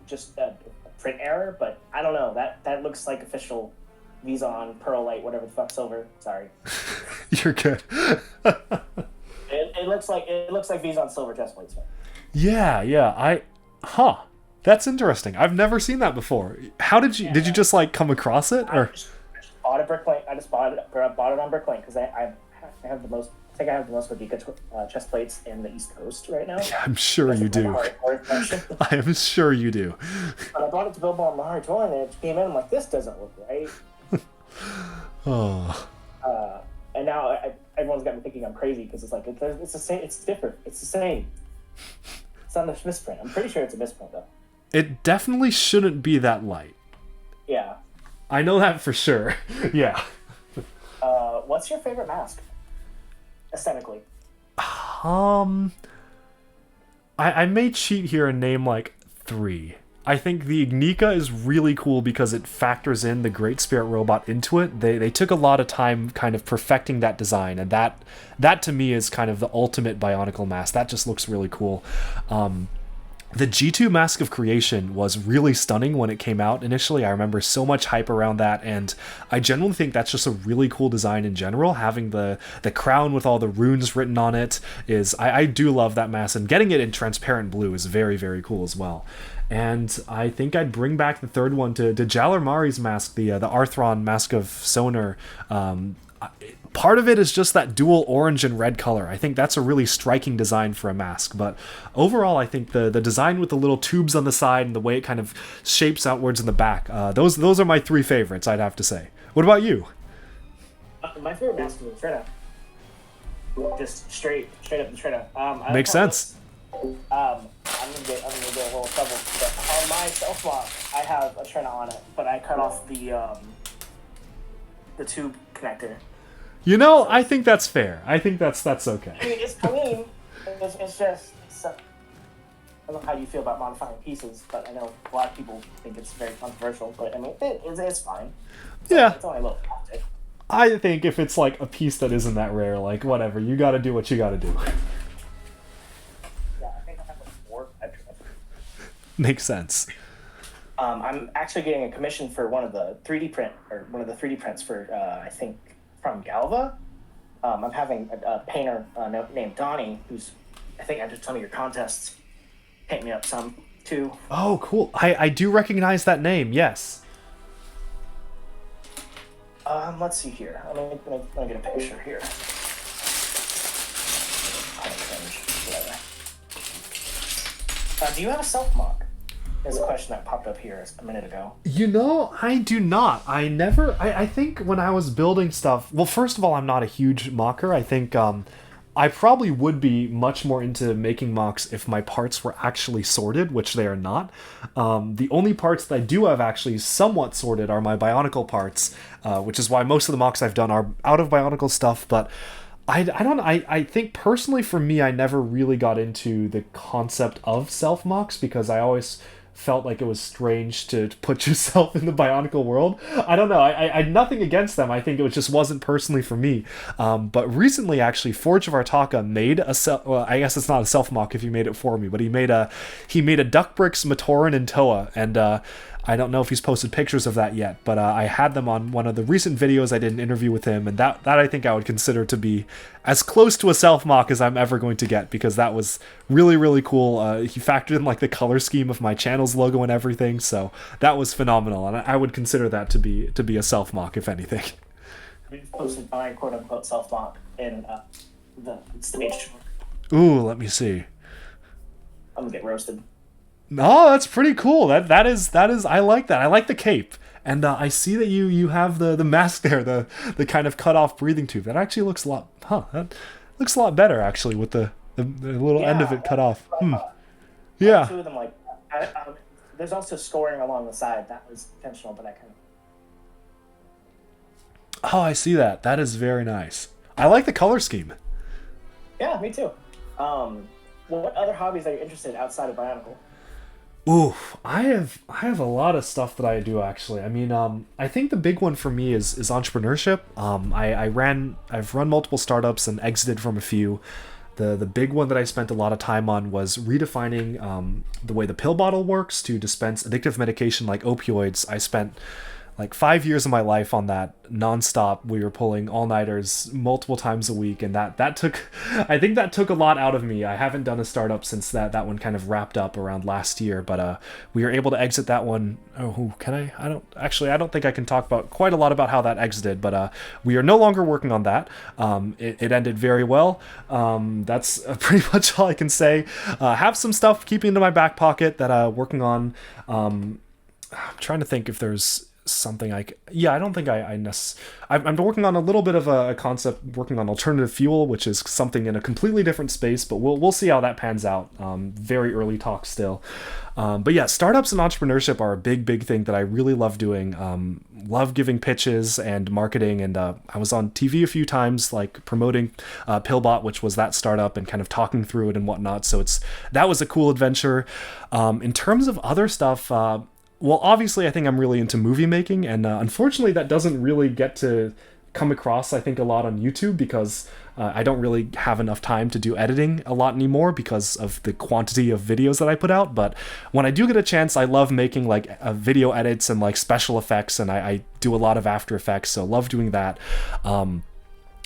just a print error, but I don't know. That looks like official Vizon, Pearlite, whatever the fuck, silver. Sorry. You're good. it looks like Vizon silver chest plates. Yeah. That's interesting. I've never seen that before. How did you just like come across it, or? I just bought a Bricklink. I just bought it on Bricklink because I have the most. I think I have the most Wadika chest plates in the East Coast right now. I'm sure you do. I am sure you do. But I bought it to build on Mahari Torin, and it came in. I'm like, this doesn't look right. Oh. And now everyone's got me thinking I'm crazy because it's like it's the same. It's different. It's the same. It's not a misprint. I'm pretty sure it's a misprint though. It definitely shouldn't be that light. Yeah. I know that for sure. Yeah. What's your favorite mask? Aesthetically. I may cheat here and name like 3. I think the Ignika is really cool because it factors in the Great Spirit robot into it. They took a lot of time kind of perfecting that design, and that to me is kind of the ultimate Bionicle mask. That just looks really cool. The G2 Mask of Creation was really stunning when it came out initially. I remember so much hype around that, and I generally think that's just a really cool design in general. Having the crown with all the runes written on it is... I do love that mask, and getting it in transparent blue is very, very cool as well. And I think I'd bring back the third one to Jalarmari's mask, the Arthron Mask of Sonar. Part of it is just that dual orange and red color. I think that's a really striking design for a mask. But overall, I think the design with the little tubes on the side and the way it kind of shapes outwards in the back, those are my 3 favorites, I'd have to say. What about you? My favorite mask is the Trina. Just straight up the Trina. Makes sense. I'm gonna get a little trouble. But on my self-lock, I have a Trina on it, but I cut off the tube connector. You know, I think that's fair. I think that's okay. I mean, it's clean. It's just... I don't know how you feel about modifying pieces, but I know a lot of people think it's very controversial. But I mean, it's fine. Yeah. It's only a little plastic. I think if it's like a piece that isn't that rare, like whatever, you gotta do what you gotta do. Yeah, I think I have like 4. Makes sense. I'm actually getting a commission for one of the 3D prints for I think from Galva. I'm having a painter named Donnie, who's I think entered some of your contests, paint me up some too. Oh, cool. I do recognize that name. Yes. Let's see here. Let me get a picture here. Do you have a self-mock? There's a question that popped up here a minute ago. You know, I do not. I think when I was building stuff... Well, first of all, I'm not a huge mocker. I think I probably would be much more into making mocks if my parts were actually sorted, which they are not. The only parts that I do have actually somewhat sorted are my Bionicle parts, which is why most of the mocks I've done are out of Bionicle stuff, but... I think personally for me, I never really got into the concept of self-mocks because I always felt like it was strange to put yourself in the Bionicle world. I don't know. I nothing against them. I think it just wasn't personally for me. But recently, actually, Forge of Artaka made a I guess it's not a self-mock if he made it for me, but he made a Duckbricks, Matoran, and Toa, and I don't know if he's posted pictures of that yet, but I had them on one of the recent videos. I did an interview with him, and that I think I would consider to be as close to a self-mock as I'm ever going to get, because that was really, really cool. He factored in like the color scheme of my channel's logo and everything, so that was phenomenal, and I would consider that to be a self-mock, if anything. We posted my quote-unquote self-mock in the stage. Ooh, let me see. I'm gonna get roasted. Oh, that's pretty cool. That is I like that. I like the cape. And I see that you have the mask there, the kind of cut off breathing tube. That actually looks a lot better actually with the little end of it cut off. Yeah. 2 of them there's also scoring along the side. That was intentional, but I kind of... Oh, I see that. That is very nice. I like the color scheme. Yeah, me too. What other hobbies are you interested in outside of Bionicle? Ooh, I have a lot of stuff that I do actually. I mean, I think the big one for me is entrepreneurship. I've run multiple startups and exited from a few. The big one that I spent a lot of time on was redefining the way the pill bottle works to dispense addictive medication like opioids. I spent like 5 years of my life on that nonstop. We were pulling all-nighters multiple times a week, and that took, I think that took a lot out of me. I haven't done a startup since that one kind of wrapped up around last year, but we were able to exit that one. Oh, can I? I don't think I can talk about quite a lot about how that exited, but we are no longer working on that. It ended very well. That's pretty much all I can say. Have some stuff keeping into my back pocket that working on. I'm trying to think if there's something I don't think I'm working on a little bit of a concept, working on alternative fuel, which is something in a completely different space, but we'll see how that pans out. Very early talk still. But yeah, startups and entrepreneurship are a big thing that I really love doing. Love giving pitches and marketing, and I was on TV a few times, like promoting Pillbot, which was that startup, and kind of talking through it and whatnot. So that was a cool adventure. In terms of other stuff, well, obviously, I think I'm really into movie making, and unfortunately, that doesn't really get to come across, I think, a lot on YouTube, because I don't really have enough time to do editing a lot anymore because of the quantity of videos that I put out. But when I do get a chance, I love making like video edits and like special effects, and I do a lot of After Effects, so love doing that.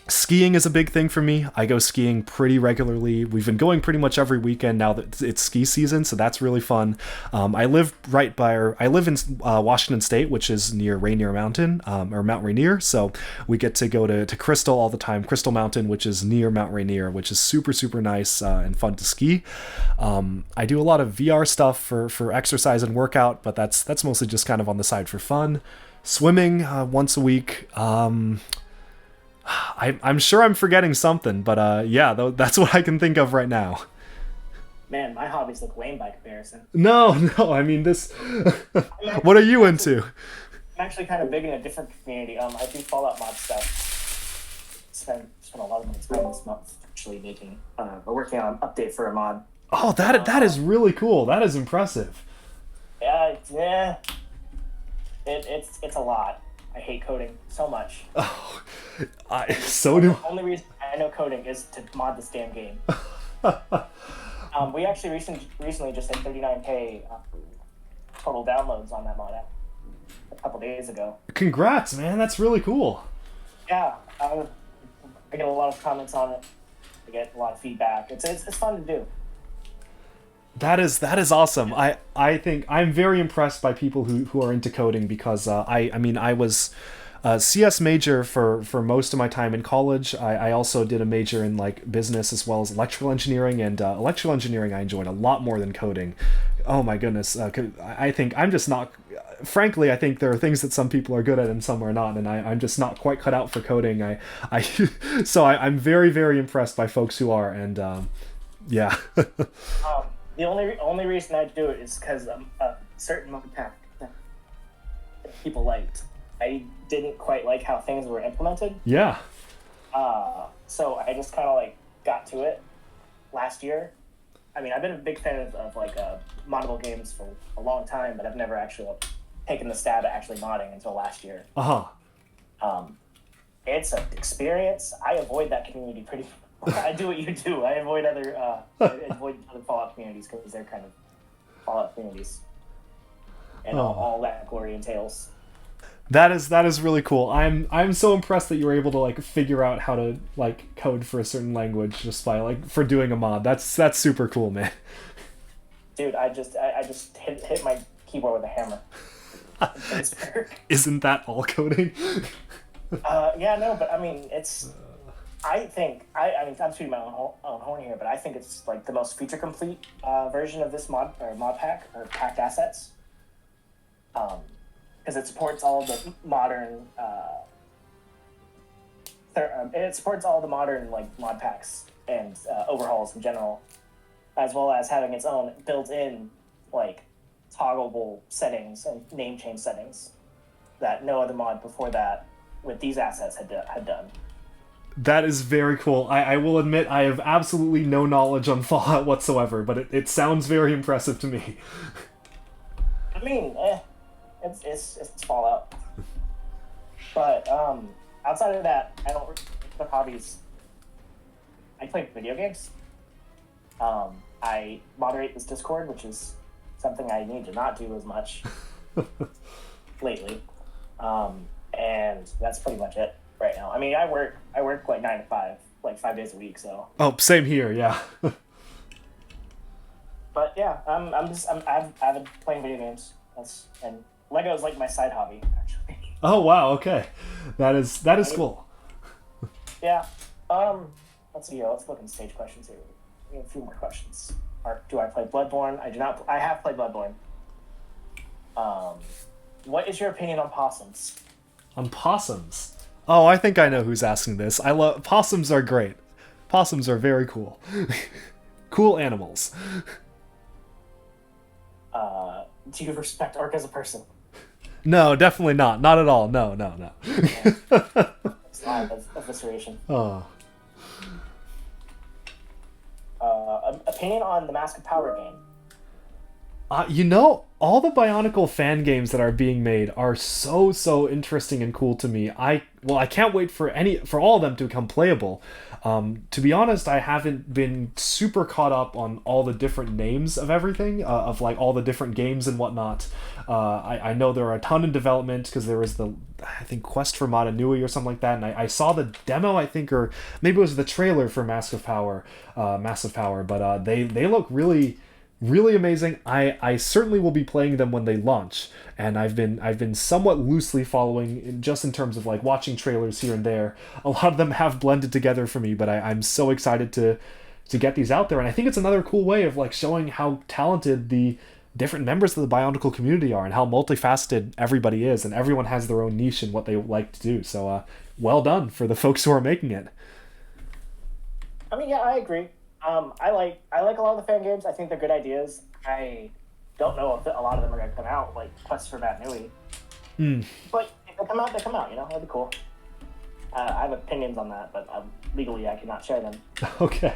Skiing is a big thing for me. I go skiing pretty regularly. We've been going pretty much every weekend now that it's ski season, so that's really fun. I live in Washington State, which is near Rainier Mountain, or Mount Rainier, so we get to go to Crystal all the time, Crystal Mountain, which is near Mount Rainier, which is super nice and fun to ski. I do a lot of VR stuff for exercise and workout, but that's mostly just kind of on the side for fun. Swimming once a week. I'm sure I'm forgetting something, but yeah, that's what I can think of right now. Man, my hobbies look lame by comparison. No, I mean this. What are you into? I'm actually kind of big in a different community. I do Fallout mod stuff. Spent a lot of my time this month actually working on an update for a mod. Oh, that is really cool. That is impressive. Yeah. It's a lot. I hate coding so much. Oh, so do. The only reason I know coding is to mod this damn game. We actually recently just hit 39K total downloads on that mod app a couple days ago. Congrats, man! That's really cool. Yeah, I get a lot of comments on it. I get a lot of feedback. It's fun to do. That is awesome. I think I'm very impressed by people who are into coding, because I was a CS major for most of my time in college. I also did a major in like business as well as electrical engineering, and electrical engineering I enjoyed a lot more than coding. Oh my goodness. I think I'm just not, frankly, I think there are things that some people are good at and some are not, and I'm just not quite cut out for coding. So I'm very impressed by folks who are, and yeah. The only reason I do it is because a certain mod pack that people liked. I didn't quite like how things were implemented. Yeah. So I just kind of like got to it last year. I mean, I've been a big fan of moddable games for a long time, but I've never actually taken the stab at actually modding until last year. It's an experience. I avoid that community pretty. I do what you do. I avoid other Fallout communities because they're kind of Fallout communities, and all that glory entails. That is really cool. I'm so impressed that you were able to like figure out how to like code for a certain language just by like for doing a mod. That's super cool, man. Dude, I just hit my keyboard with a hammer. Isn't that all coding? Yeah, no, but I mean it's. I think I'm shooting my own horn here, but I think it's like the most feature complete version of this mod pack or packed assets, because it supports all the modern like mod packs and overhauls in general, as well as having its own built-in like toggleable settings and name change settings that no other mod before that with these assets had done. That is very cool. I will admit I have absolutely no knowledge on Fallout whatsoever, but it sounds very impressive to me. I mean, it's Fallout. But outside of that, I don't really have hobbies. I play video games. I moderate this Discord, which is something I need to not do as much lately. And that's pretty much it right now. I mean, I work like 9 to 5, like 5 days a week. So. Oh, same here. Yeah. But yeah, I'm avid playing video games. And Lego is like my side hobby, actually. Oh wow. Okay, that is cool. Yeah. Let's see here. Let's look in stage questions here. We have a few more questions. Do I play Bloodborne? I do not. I have played Bloodborne. What is your opinion on possums? On possums. Oh, I think I know who's asking this. I love possums are great. Possums are very cool. Cool animals. Do you respect Ark as a person? No, definitely not. Not at all. No, no, no. It's not evisceration. Oh. Opinion on the Mask of Power game? All the Bionicle fan games that are being made are so interesting and cool to me. I can't wait for all of them to become playable. To be honest, I haven't been super caught up on all the different names of everything, of like all the different games and whatnot. I know there are a ton in development because there was I think Quest for Mata Nui or something like that, and I saw the demo, I think, or maybe it was the trailer for Massive Power, but they look really amazing. I certainly will be playing them when they launch, and I've been somewhat loosely following just in terms of like watching trailers here and there. A lot of them have blended together for me, but I'm so excited to get these out there, and I think it's another cool way of like showing how talented the different members of the Bionicle community are and how multifaceted everybody is, and everyone has their own niche and what they like to do. So well done for the folks who are making it. I mean, yeah, I agree. I like a lot of the fan games. I think they're good ideas. I don't know if a lot of them are going to come out, like Quest for Matt Nui. But if they come out, they come out. That'd be cool. I have opinions on that, but legally I cannot share them. Okay.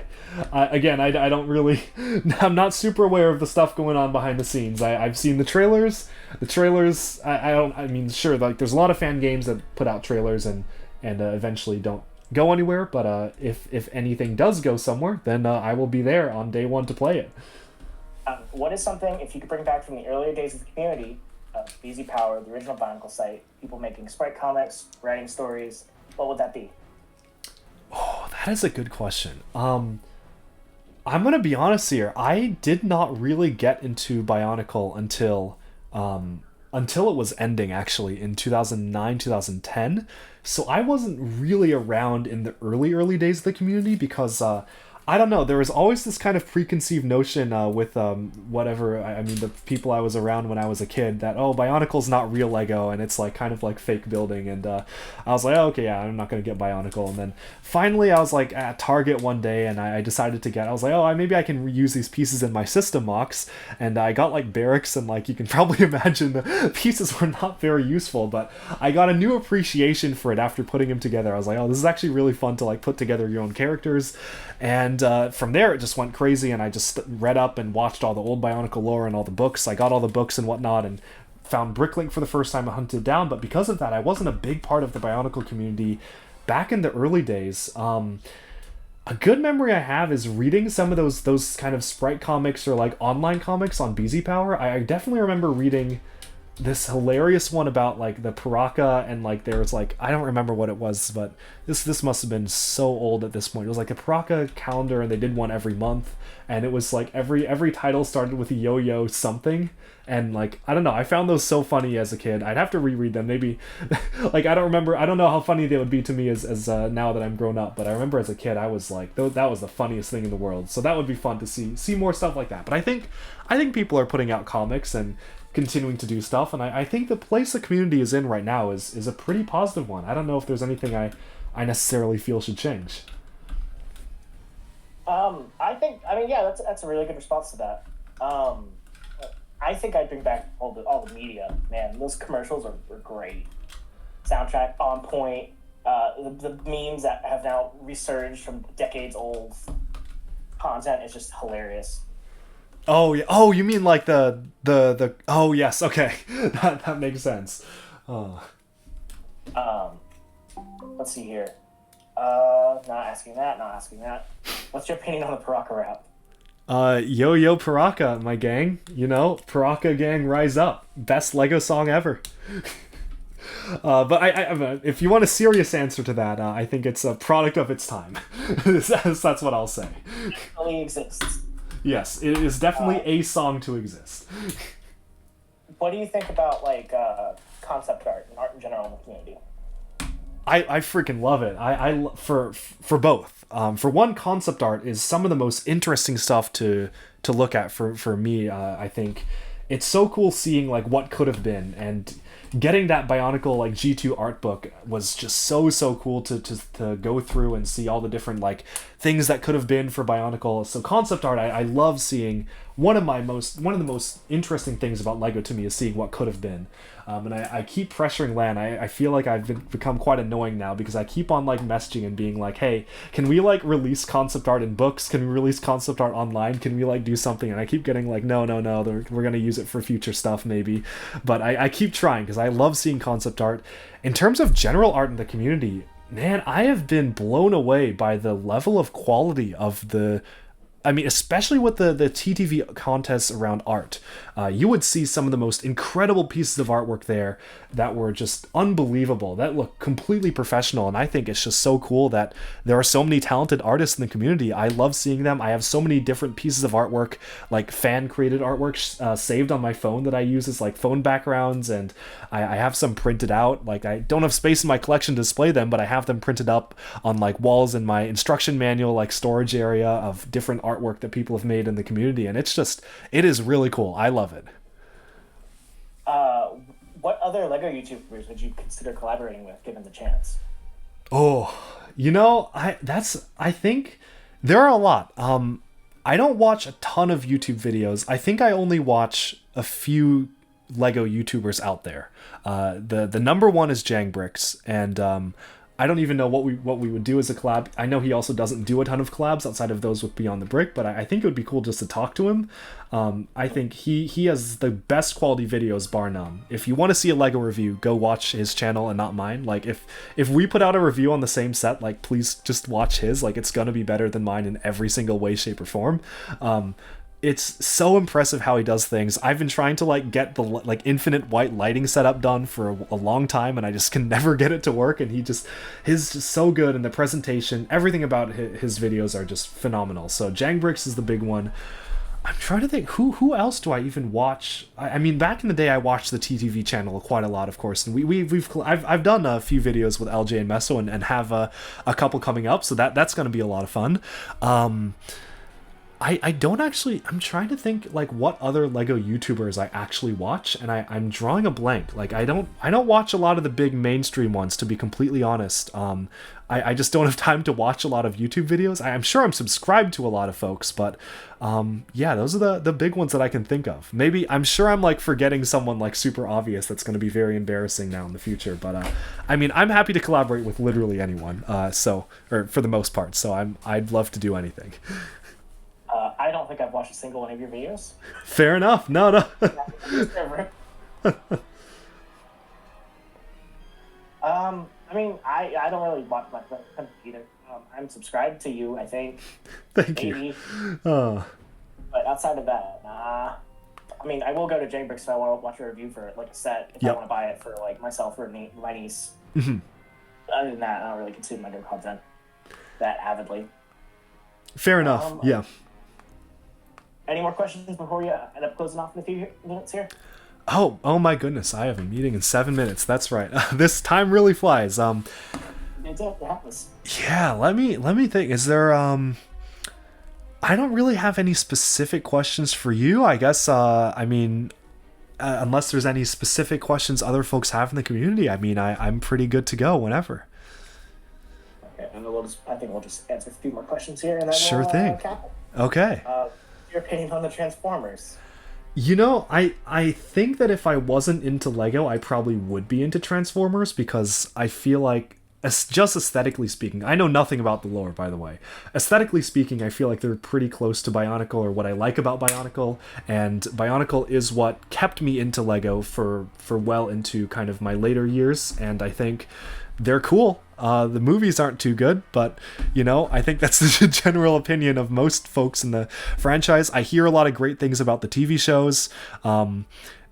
Again, I don't really... I'm not super aware of the stuff going on behind the scenes. I've seen the trailers. The trailers, I mean, sure, like there's a lot of fan games that put out trailers and eventually don't go anywhere, but if anything does go somewhere, then I will be there on day one to play it. What is something, if you could bring back from the earlier days of the community, BZ Power, the original Bionicle site, people making sprite comics, writing stories, what would that be? Oh, that is a good question. I'm gonna be honest here. I did not really get into Bionicle until it was ending, actually, in 2009, 2010. So I wasn't really around in the early days of the community because, I don't know, there was always this kind of preconceived notion with the people I was around when I was a kid that, oh, Bionicle's not real Lego and it's like kind of like fake building. And I was like, oh, okay, yeah, I'm not going to get Bionicle. And then finally I was like at Target one day and I decided to I was like, oh, maybe I can reuse these pieces in my system mocks. And I got like barracks and like you can probably imagine the pieces were not very useful, but I got a new appreciation for it after putting them together. I was like, oh, this is actually really fun to like put together your own characters. And from there, it just went crazy, and I just read up and watched all the old Bionicle lore and all the books. I got all the books and whatnot, and found Bricklink for the first time and hunted it down. But because of that, I wasn't a big part of the Bionicle community back in the early days. A good memory I have is reading some of those kind of sprite comics or like online comics on BZ Power. I definitely remember reading this hilarious one about like the Paraka, and like there was like, I don't remember what it was, but this must have been so old at this point. It was like a Paraka calendar, and they did one every month, and it was like every title started with a yo-yo something, and like I don't know, I found those so funny as a kid. I'd have to reread them, maybe. Like I don't know how funny they would be to me as now that I'm grown up, but I remember as a kid I was like, that was the funniest thing in the world. So that would be fun to see more stuff like that. But I think people are putting out comics and continuing to do stuff, and I think the place the community is in right now is a pretty positive one. I don't know if there's anything I necessarily feel should change. That's a really good response to that. I think I'd bring back all the media. Man, those commercials were great. Soundtrack on point. The memes that have now resurged from decades old content is just hilarious. Oh yeah. Oh, you mean like the oh yes, okay. that makes sense. Oh. Let's see here. Not asking that. What's your opinion on the Paraka rap? Yo Paraka, my gang. Paraka gang rise up. Best Lego song ever. But I if you want a serious answer to that, I think it's a product of its time. That's what I'll say. It only exists. Yes, it is definitely a song to exist. What do you think about like concept art and art in general in the community? I freaking love it. I for both. For one, concept art is some of the most interesting stuff to look at for me. I think it's so cool seeing like what could have been, and getting that Bionicle like G2 art book was just so cool to go through and see all the different like things that could have been for Bionicle. So concept art, I love seeing. One of the most interesting things about Lego to me is seeing what could have been. And I keep pressuring Lan. I feel like become quite annoying now because I keep on like messaging and being like, hey, can we like release concept art in books? Can we release concept art online? Can we like do something? And I keep getting like, no, we're going to use it for future stuff maybe. But I keep trying because I love seeing concept art. In terms of general art in the community, man, I have been blown away by the level of quality of especially with the TTV contests around art. You would see some of the most incredible pieces of artwork there that were just unbelievable, that look completely professional, and I think it's just so cool that there are so many talented artists in the community. I love seeing them. I have so many different pieces of artwork, like fan-created artwork saved on my phone that I use as like phone backgrounds, and I have some printed out. Like, I don't have space in my collection to display them, but I have them printed up on like walls in my instruction manual like storage area of different artwork that people have made in the community, and it is really cool. I love it. What other Lego YouTubers would you consider collaborating with given the chance? Oh, I think there are a lot. I don't watch a ton of YouTube videos. I think I only watch a few Lego YouTubers out there. The number one is Jangbricks, and I don't even know what we would do as a collab. I know he also doesn't do a ton of collabs outside of those with Beyond the Brick, but I think it would be cool just to talk to him. I think he has the best quality videos, bar none. If you want to see a Lego review, go watch his channel and not mine. Like, if we put out a review on the same set, like, please just watch his. Like, it's gonna be better than mine in every single way, shape, or form. It's so impressive how he does things. I've been trying to like get the like infinite white lighting setup done for a long time, and I just can never get it to work. And his just so good, and the presentation, everything about his videos are just phenomenal. So Jangbricks is the big one. I'm trying to think who else do I even watch. I mean, back in the day, I watched the TTV channel quite a lot, of course, and I've done a few videos with LJ and Meso and have a couple coming up, so that's going to be a lot of fun. I don't actually, I'm trying to think like what other Lego YouTubers I actually watch, and I'm drawing a blank. Like, I don't watch a lot of the big mainstream ones, to be completely honest. I just don't have time to watch a lot of YouTube videos. I'm sure I'm subscribed to a lot of folks, but yeah, those are the big ones that I can think of. Maybe, I'm sure I'm like forgetting someone like super obvious that's going to be very embarrassing now in the future, but I mean, I'm happy to collaborate with literally anyone, or for the most part, so I'd love to do anything. I don't think I've watched a single one of your videos. Fair enough. No. I mean, I don't really watch much either. I'm subscribed to you, I think. Thank you. Oh. But outside of that, nah. I mean, I will go to Jangbricks if I want to watch a review for like a set, if I want to buy it for like myself or my niece. Mm-hmm. Other than that, I don't really consume Lego content that avidly. Fair enough. Yeah. Any more questions before we end up closing off in a few minutes here? Oh my goodness! I have a meeting in 7 minutes. That's right. This time really flies. It happens. Yeah. Let me think. Is there I don't really have any specific questions for you. I guess. I mean, unless there's any specific questions other folks have in the community. I mean, I'm pretty good to go whenever. Okay, and I think we'll just answer a few more questions here, and then sure thing. Okay. Your opinion on the Transformers? You know, I think that if I wasn't into Lego, I probably would be into Transformers, because I feel like, just aesthetically speaking, I know nothing about the lore, by the way. Aesthetically speaking, I feel like they're pretty close to Bionicle, or what I like about Bionicle, and Bionicle is what kept me into Lego for well into kind of my later years, and I think they're cool. The movies aren't too good, but, you know, I think that's the general opinion of most folks in the franchise. I hear a lot of great things about the TV shows,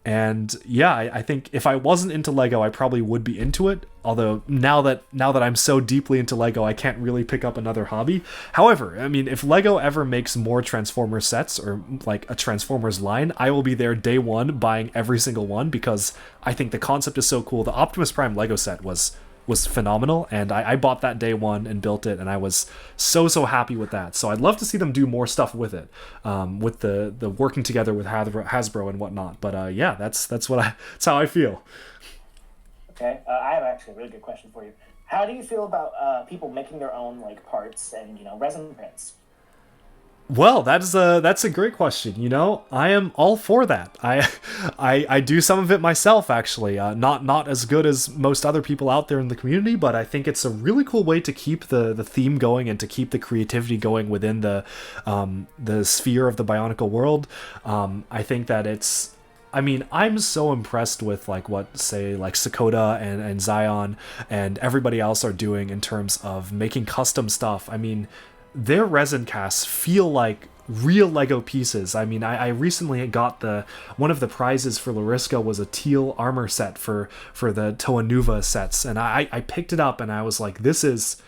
and yeah, I think if I wasn't into Lego, I probably would be into it. Although now that I'm so deeply into Lego, I can't really pick up another hobby. However, I mean, if Lego ever makes more Transformers sets, or like a Transformers line, I will be there day one buying every single one, because I think the concept is so cool. The Optimus Prime Lego set was phenomenal, and I bought that day one and built it, and I was so happy with that. So I'd love to see them do more stuff with it, with the working together with Hasbro and whatnot. But yeah, that's how I feel. Okay, I have actually a really good question for you. How do you feel about people making their own like parts and resin prints? Well, that's a great question. I am all for that. I do some of it myself, actually. Not as good as most other people out there in the community, but I think it's a really cool way to keep the theme going and to keep the creativity going within the sphere of the Bionicle world. I think that it's. I mean, I'm so impressed with like what say like Sakota and Zion and everybody else are doing in terms of making custom stuff. I mean, their resin casts feel like real Lego pieces. I mean, I recently got one of the prizes for Lariska was a teal armor set for the Toa Nuva sets, and I picked it up and I was like, this is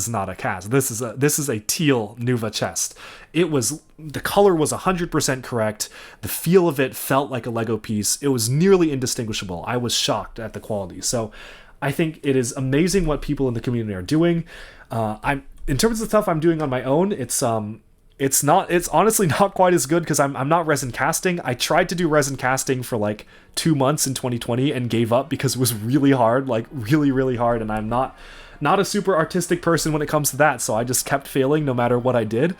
not a cast. This is a teal Nuva chest. The color was 100% correct. The feel of it felt like a Lego piece. It was nearly indistinguishable. I was shocked at the quality. So I think it is amazing what people in the community are doing. In terms of stuff I'm doing on my own, it's honestly not quite as good because I'm not resin casting. I tried to do resin casting for like 2 months in 2020 and gave up because it was really hard, like really, really hard, and I'm not a super artistic person when it comes to that, so I just kept failing no matter what I did.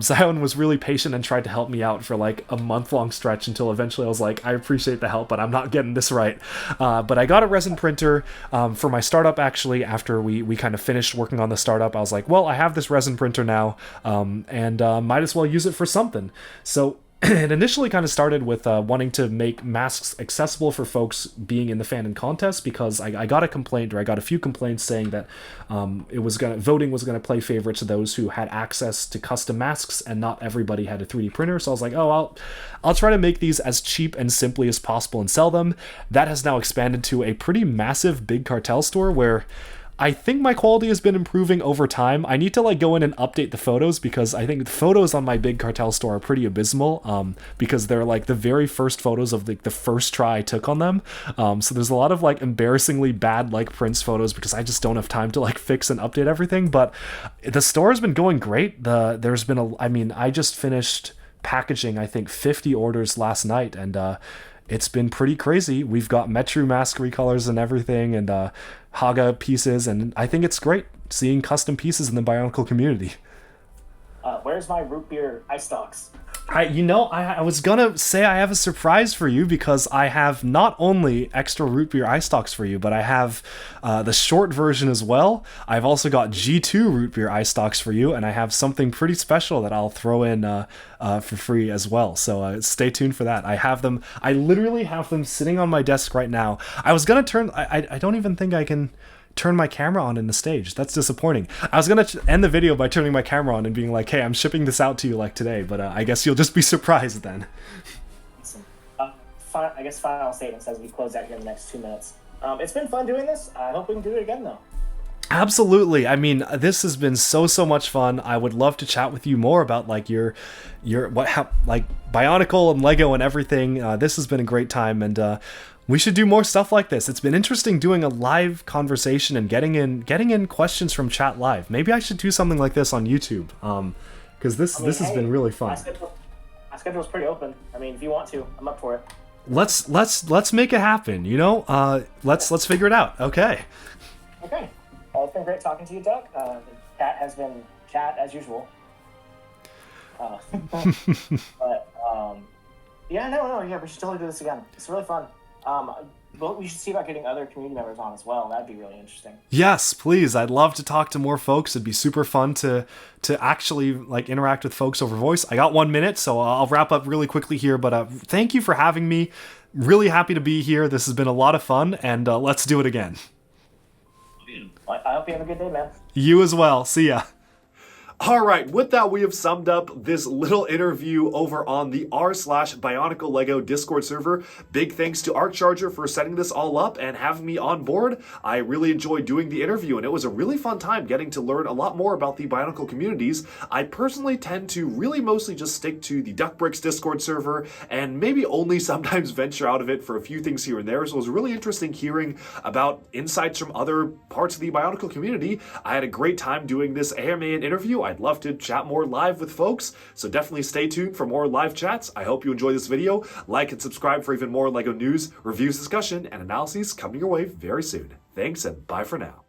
Zion was really patient and tried to help me out for like a month-long stretch until eventually I was like, I appreciate the help, but I'm not getting this right. But I got a resin printer for my startup, actually, after we kind of finished working on the startup. I was like, well, I have this resin printer now, and might as well use it for something. So it initially kind of started with wanting to make masks accessible for folks being in the fandom contest, because I got a few complaints saying that voting was gonna play favor to those who had access to custom masks, and not everybody had a 3D printer. So I was like, oh, I'll try to make these as cheap and simply as possible and sell them. That has now expanded to a pretty massive big cartel store where I think my quality has been improving over time. I need to like go in and update the photos, because I think the photos on my big cartel store are pretty abysmal, because they're like the very first photos of the first try I took on them. So there's a lot of like embarrassingly bad like prints photos because I just don't have time to like fix and update everything. But the store has been going great. I just finished packaging, I think 50 orders last night, and it's been pretty crazy. We've got Metru mask recolors and everything, and Haga pieces, and I think it's great seeing custom pieces in the Bionicle community. Where's my root beer ice stocks? I was gonna say I have a surprise for you, because I have not only extra root beer ice stocks for you, but I have the short version as well. I've also got G2 root beer ice stocks for you, and I have something pretty special that I'll throw in for free as well. So stay tuned for that. I have them. I literally have them sitting on my desk right now. I was gonna I don't even think I can turn my camera on in the stage. That's disappointing. I was gonna end the video by turning my camera on and being like, hey, I'm shipping this out to you like today, but I guess you'll just be surprised then. Awesome. I guess final statements as we close out here in the next 2 minutes. It's been fun doing this. I hope we can do it again though. Absolutely. I mean, this has been so much fun. I would love to chat with you more about like your Bionicle and Lego and everything. This has been a great time, and we should do more stuff like this. It's been interesting doing a live conversation and getting in questions from chat live. Maybe I should do something like this on YouTube, because this has been really fun. My schedule's pretty open. I mean, if you want to, I'm up for it. Let's make it happen. Let's figure it out. Okay. Okay. Well, it's been great talking to you, Doug. Chat has been chat as usual. But yeah, we should totally do this again. It's really fun. But we should see about getting other community members on as well. That'd be really interesting. Yes, please. I'd love to talk to more folks. It'd be super fun to actually like interact with folks over voice. I got 1 minute, so I'll wrap up really quickly here. But thank you for having me. Really happy to be here. This has been a lot of fun, and let's do it again. I hope you have a good day, man. You as well. See ya. All right, with that, we have summed up this little interview over on the r/BionicleLego Discord server. Big thanks to Arccharger for setting this all up and having me on board. I really enjoyed doing the interview, and it was a really fun time getting to learn a lot more about the Bionicle communities. I personally tend to really mostly just stick to the Duckbricks Discord server and maybe only sometimes venture out of it for a few things here and there. So it was really interesting hearing about insights from other parts of the Bionicle community. I had a great time doing this AMA and interview. I I'd love to chat more live with folks, so definitely stay tuned for more live chats. I hope you enjoy this video. Like and subscribe for even more LEGO news, reviews, discussion, and analyses coming your way very soon. Thanks, and bye for now.